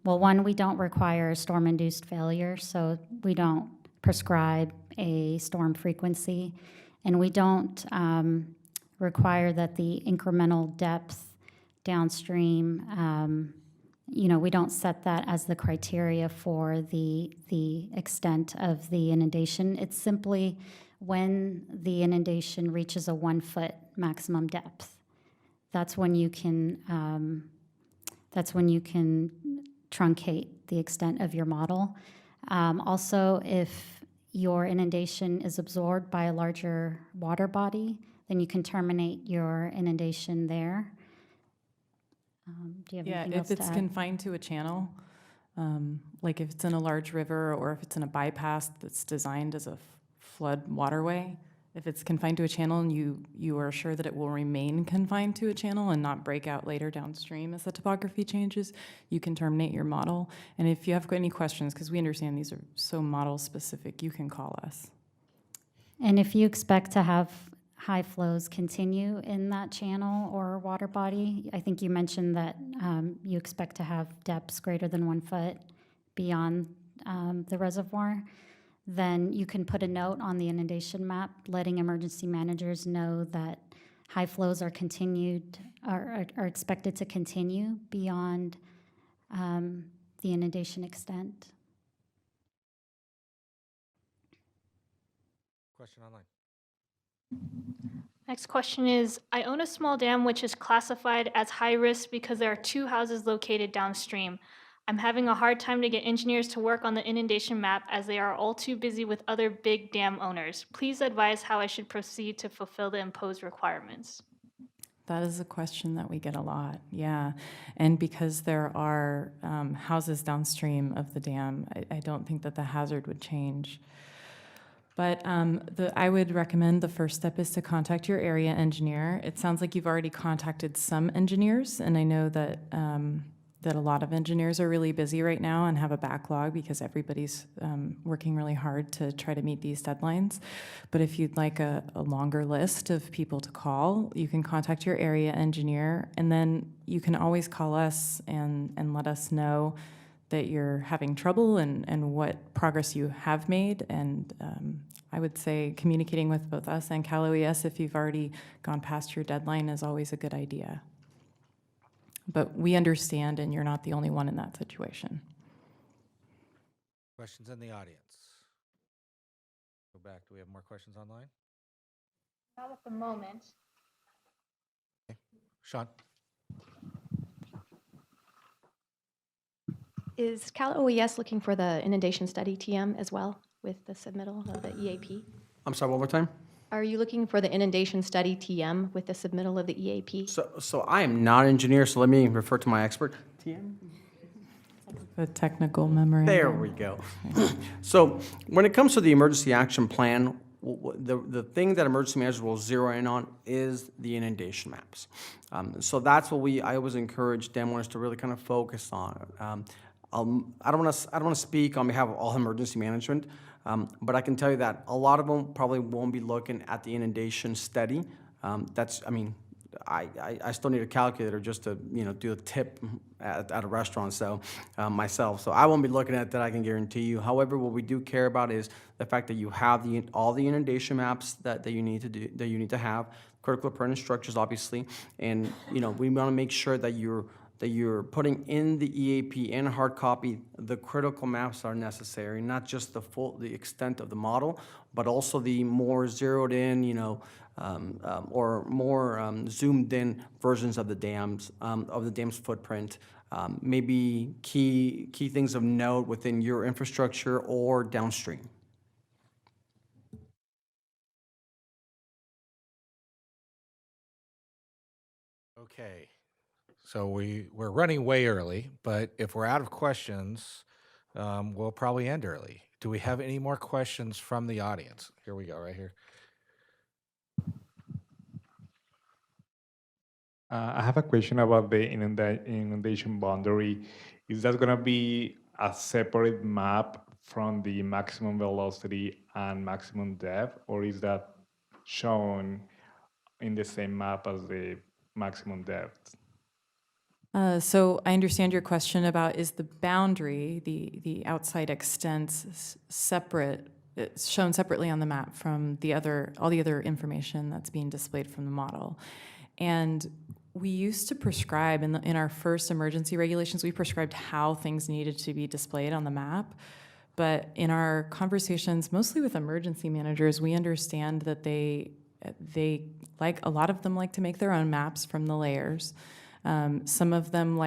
one, we don't require storm-induced failure, so we don't prescribe a storm frequency, and we don't require that the incremental depth downstream, we don't set that as the criteria for the extent of the inundation. It's simply when the inundation reaches a 1 foot maximum depth. That's when you can truncate the extent of your model. Also, if your inundation is absorbed by a larger water body, then you can terminate your inundation there. Do you have anything else to add? If it's confined to a channel, like if it's in a large river or if it's in a bypass that's designed as a flood waterway, if it's confined to a channel and you are sure that it will remain confined to a channel and not break out later downstream as the topography changes, you can terminate your model. And if you have any questions, because we understand these are so model specific, you can call us. And if you expect to have high flows continue in that channel or water body, I think you mentioned that you expect to have depths greater than 1 foot beyond the reservoir, then you can put a note on the inundation map letting emergency managers know that high flows are are expected to continue beyond the inundation extent. Question online. Next question is, I own a small dam which is classified as high risk because there are 2 houses located downstream. I'm having a hard time to get engineers to work on the inundation map as they are all too busy with other big dam owners. Please advise how I should proceed to fulfill the imposed requirements. That is a question that we get a lot, yeah. And because there are houses downstream of the dam, I don't think that the hazard would change. But I would recommend the first step is to contact your area engineer. It sounds like you've already contacted some engineers, and I know that that a lot of engineers are really busy right now and have a backlog because everybody's working really hard to try to meet these deadlines. But if you'd like a longer list of people to call, you can contact your area engineer, and then you can always call us and let us know that you're having trouble and what progress you have made. And I would say communicating with both us and Cal OES if you've already gone past your deadline is always a good idea. But we understand, and you're not the only one in that situation. Questions in the audience? Go back. Do we have more questions online? Not at the moment. Okay. Sean? Is Cal OES looking for the inundation study TM as well with the submittal of the EAP? I'm sorry, one more time? Are you looking for the inundation study TM with the submittal of the EAP? So I am not an engineer, so let me refer to my expert. TM? The technical memorandum. There we go. So when it comes to the emergency action plan, the thing that emergency managers will zero in on is the inundation maps. So that's what I always encourage dam owners to really kind of focus on. I don't want to speak on behalf of all emergency management, but I can tell you that a lot of them probably won't be looking at the inundation study. I still need a calculator just to do a tip at a restaurant, so myself. So I won't be looking at that, I can guarantee you. However, what we do care about is the fact that you have all the inundation maps that you need to have, critical appurtenance structures, obviously, and we want to make sure that you're putting in the EAP and hard copy the critical maps that are necessary, not just the extent of the model, but also the more zeroed in, or more zoomed in versions of the dam's footprint. Maybe key things of note within your infrastructure or downstream. Okay. So we're running way early, but if we're out of questions, we'll probably end early. Do we have any more questions from the audience? Here we go, right here. I have a question about the inundation boundary. Is that going to be a separate map from the maximum velocity and maximum depth, or is that shown in the same map as the maximum depth? So I understand your question about is the boundary, the outside extents separate, it's shown separately on the map from all the other information that's being displayed from the model. And we used to prescribe, in our first emergency regulations, we prescribed how things needed to be displayed on the map. But in our conversations, mostly with emergency managers, we understand that they like, a lot of them like to make their own maps from the layers. Some of them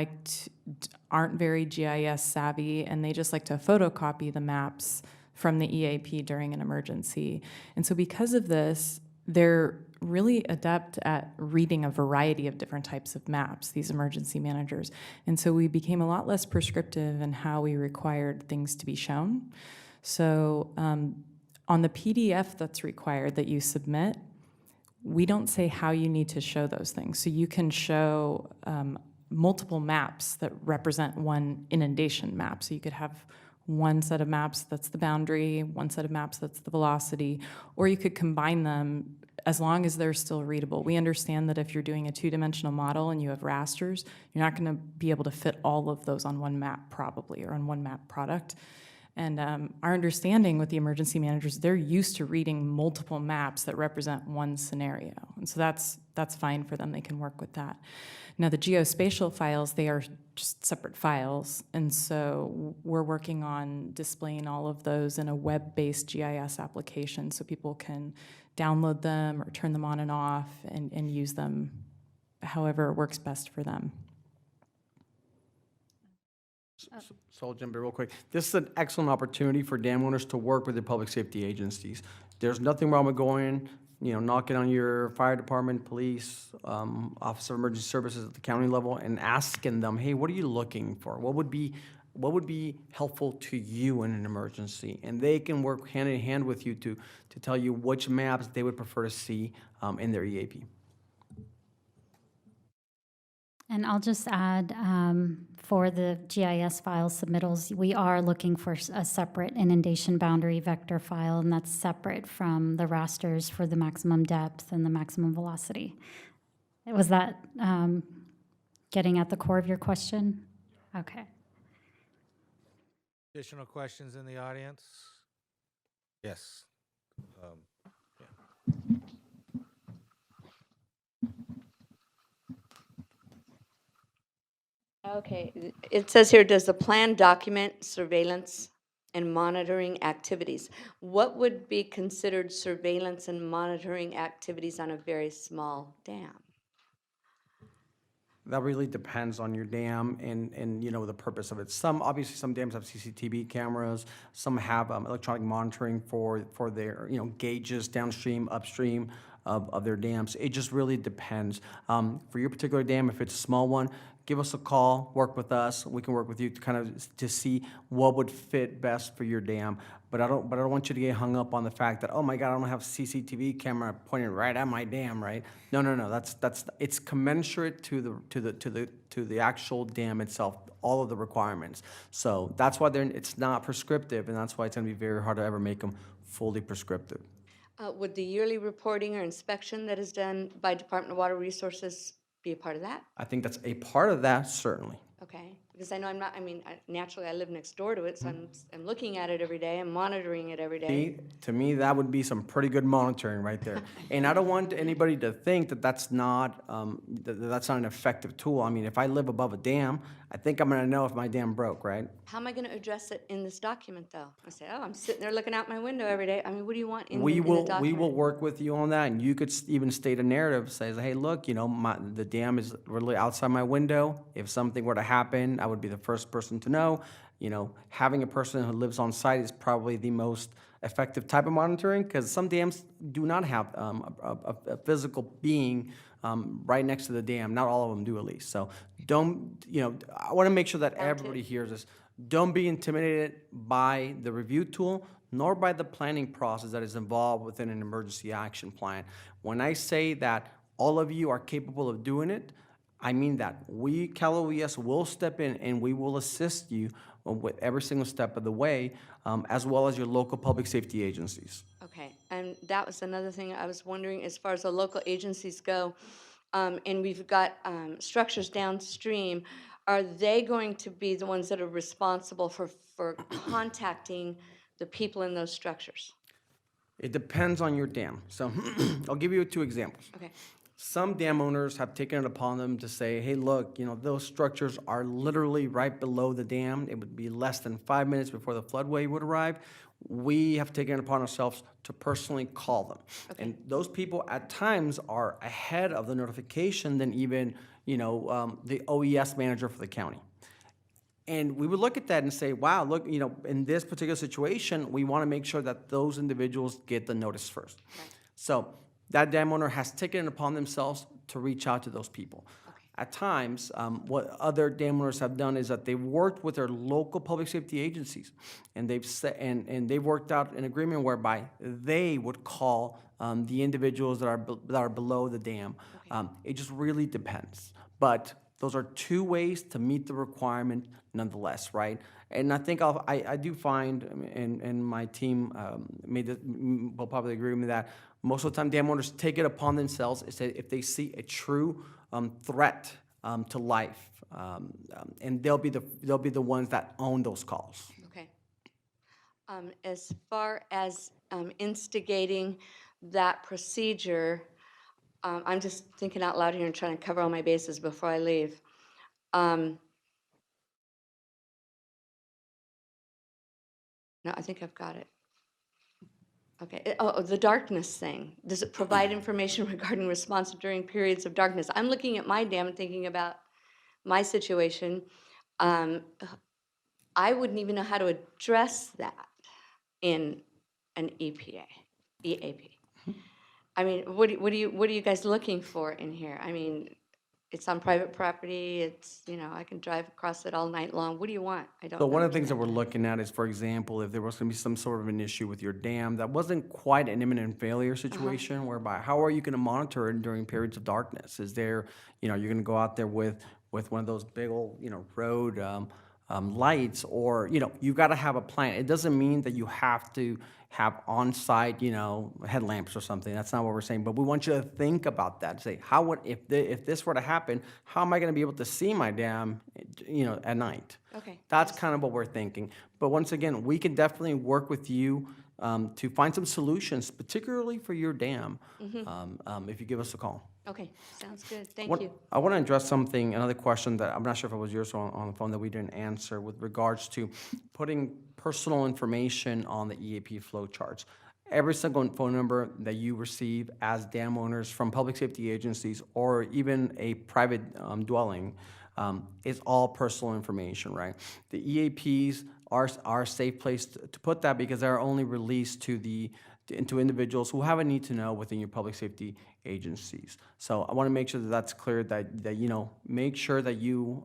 aren't very GIS savvy, and they just like to photocopy the maps from the EAP during an emergency. And so because of this, they're really adept at reading a variety of different types of maps, these emergency managers. And so we became a lot less prescriptive in how we required things to be shown. So on the PDF that's required that you submit, we don't say how you need to show those things. So you can show multiple maps that represent one inundation map. So you could have one set of maps that's the boundary, one set of maps that's the velocity, or you could combine them as long as they're still readable. We understand that if you're doing a two-dimensional model and you have rasters, you're not going to be able to fit all of those on one map probably, or on one map product. And our understanding with the emergency managers, they're used to reading multiple maps that represent one scenario. And so that's fine for them. They can work with that. Now, the geospatial files, they are just separate files. And so we're working on displaying all of those in a web-based GIS application so people can download them or turn them on and off and use them however works best for them. So I'll jump in real quick. This is an excellent opportunity for dam owners to work with the public safety agencies. There's nothing wrong with going, knocking on your fire department, police, Office of Emergency Services at the county level and asking them, hey, what are you looking for? What would be helpful to you in an emergency? And they can work hand in hand with you to tell you which maps they would prefer to see in their EAP. And I'll just add, for the GIS file submittals, we are looking for a separate inundation boundary vector file, and that's separate from the rasters for the maximum depth and the maximum velocity. Was that getting at the core of your question? Okay. Additional questions in the audience? Yes. Okay, it says here, does the plan document surveillance and monitoring activities? What would be considered surveillance and monitoring activities on a very small dam? That really depends on your dam and the purpose of it. Obviously some dams have CCTV cameras, some have electronic monitoring for their gauges downstream, upstream of their dams. It just really depends. For your particular dam, if it's a small one, give us a call, work with us. We can work with you to see what would fit best for your dam. But I don't want you to get hung up on the fact that, oh my God, I don't have a CCTV camera pointed right at my dam, right? No. It's commensurate to the actual dam itself, all of the requirements. So that's why it's not prescriptive, and that's why it's going to be very hard to ever make them fully prescriptive. Would the yearly reporting or inspection that is done by Department of Water Resources be a part of that? I think that's a part of that, certainly. Okay, because I know naturally I live next door to it, so I'm looking at it every day, I'm monitoring it every day. To me, that would be some pretty good monitoring right there. And I don't want anybody to think that that's not an effective tool. I mean, if I live above a dam, I think I'm gonna know if my dam broke, right? How am I gonna address it in this document, though? I say, oh, I'm sitting there looking out my window every day. I mean, what do you want in the document? We will work with you on that, and you could even state a narrative, says, hey, look, the dam is really outside my window. If something were to happen, I would be the first person to know. Having a person who lives on site is probably the most effective type of monitoring, because some dams do not have a physical being right next to the dam. Not all of them do, at least. So I want to make sure that everybody hears this. Don't be intimidated by the review tool, nor by the planning process that is involved within an emergency action plan. When I say that all of you are capable of doing it, I mean that. We, Cal OES, will step in and we will assist you with every single step of the way, as well as your local public safety agencies. Okay, and that was another thing I was wondering, as far as the local agencies go, and we've got structures downstream, are they going to be the ones that are responsible for contacting the people in those structures? It depends on your dam. So I'll give you 2 examples. Okay. Some dam owners have taken it upon them to say, hey, look, those structures are literally right below the dam. It would be less than 5 minutes before the floodway would arrive. We have taken it upon ourselves to personally call them. Okay. And those people at times are ahead of the notification than even, the OES manager for the county. And we would look at that and say, wow, look, in this particular situation, we want to make sure that those individuals get the notice first. Okay. So that dam owner has taken it upon themselves to reach out to those people. Okay. At times, what other dam owners have done is that they've worked with their local public safety agencies, and they've worked out an agreement whereby they would call the individuals that are below the dam. Okay. It just really depends. But Those are two ways to meet the requirement nonetheless, right? And I think I do find, and my team will probably agree with me that most of the time dam owners take it upon themselves if they see a true threat to life, and they'll be the ones that own those calls. Okay. As far as instigating that procedure, I'm just thinking out loud here and trying to cover all my bases before I leave. No, I think I've got it. Okay. The darkness thing. Does it provide information regarding response during periods of darkness? I'm looking at my dam and thinking about my situation. I wouldn't even know how to address that in an EPA, EAP. I mean, what are you guys looking for in here? I mean, it's on private property. It's, I can drive across it all night long. What do you want? I don't. So one of the things that we're looking at is, for example, if there was going to be some sort of an issue with your dam that wasn't quite an imminent failure situation, whereby how are you going to monitor it during periods of darkness? Is there, you're going to go out there with one of those big old, road lights, or you've got to have a plan. It doesn't mean that you have to have on-site, headlamps or something. That's not what we're saying. But we want you to think about that. Say, if this were to happen, how am I going to be able to see my dam, at night? Okay. That's kind of what we're thinking. But once again, we can definitely work with you to find some solutions, particularly for your dam, if you give us a call. Okay, sounds good. Thank you. I want to address another question that I'm not sure if it was yours on the phone that we didn't answer with regards to putting personal information on the EAP flow charts. Every single phone number that you receive as dam owners from public safety agencies or even a private dwelling is all personal information, right? The EAPs are a safe place to put that because they're only released to individuals who have a need to know within your public safety agencies. So I want to make sure that that's clear, that make sure that you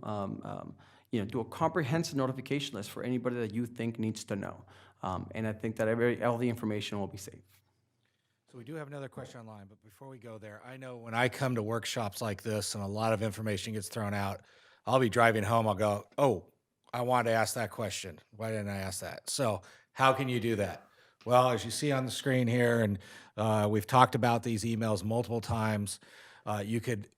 do a comprehensive notification list for anybody that you think needs to know. And I think that all the information will be safe. So we do have another question online, but before we go there, I know when I come to workshops like this and a lot of information gets thrown out, I'll be driving home, I'll go, oh, I wanted to ask that question. Why didn't I ask that? So how can you do that? Well, as you see on the screen here, and we've talked about these emails multiple times, you could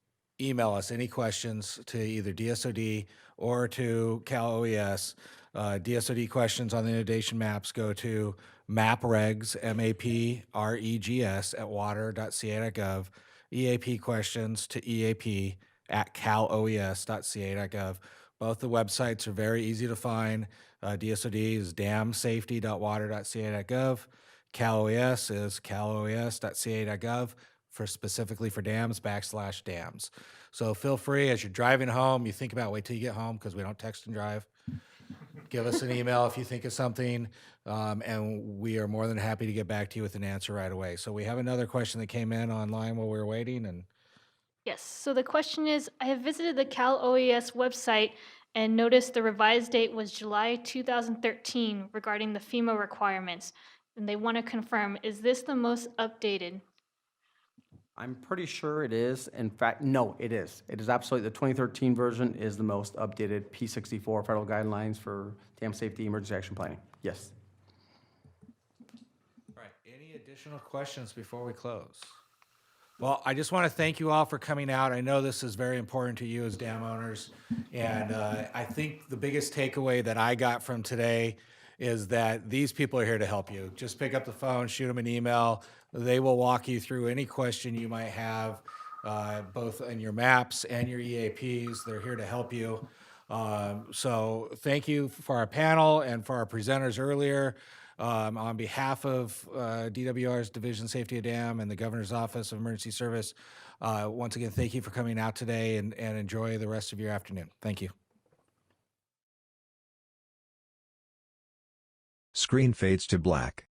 email us any questions to either DSOD or to Cal OES. DSOD questions on the inundation maps go to mapregs, MAPREGS, at water.ca.gov. EAP questions to EAP at caloes.ca.gov. Both the websites are very easy to find. DSOD is damsafety.water.ca.gov. Cal OES is caloes.ca.gov specifically for dams, /dams. So feel free, as you're driving home, you think about, wait till you get home because we don't text and drive. Give us an email if you think of something, and we are more than happy to get back to you with an answer right away. So we have another question that came in online while we were waiting. And Yes, so the question is, I have visited the Cal OES website and noticed the revised date was July 2013 regarding the FEMA requirements. And they want to confirm, is this the most updated? I'm pretty sure it is. In fact, no, it is. It is absolutely, the 2013 version is the most updated P64 federal guidelines for dam safety emergency action planning. Yes. all right, any additional questions before we close? Well, I just want to thank you all for coming out. I know this is very important to you as dam owners. And I think the biggest takeaway that I got from today is that these people are here to help you. Just pick up the phone, shoot them an email. They will walk you through any question you might have, both in your maps and your EAPs. They're here to help you. So thank you for our panel and for our presenters earlier. On behalf of DWR's Division Safety of Dam and the Governor's Office of Emergency Service, once again, thank you for coming out today, and enjoy the rest of your afternoon. Thank you. Screen fades to black.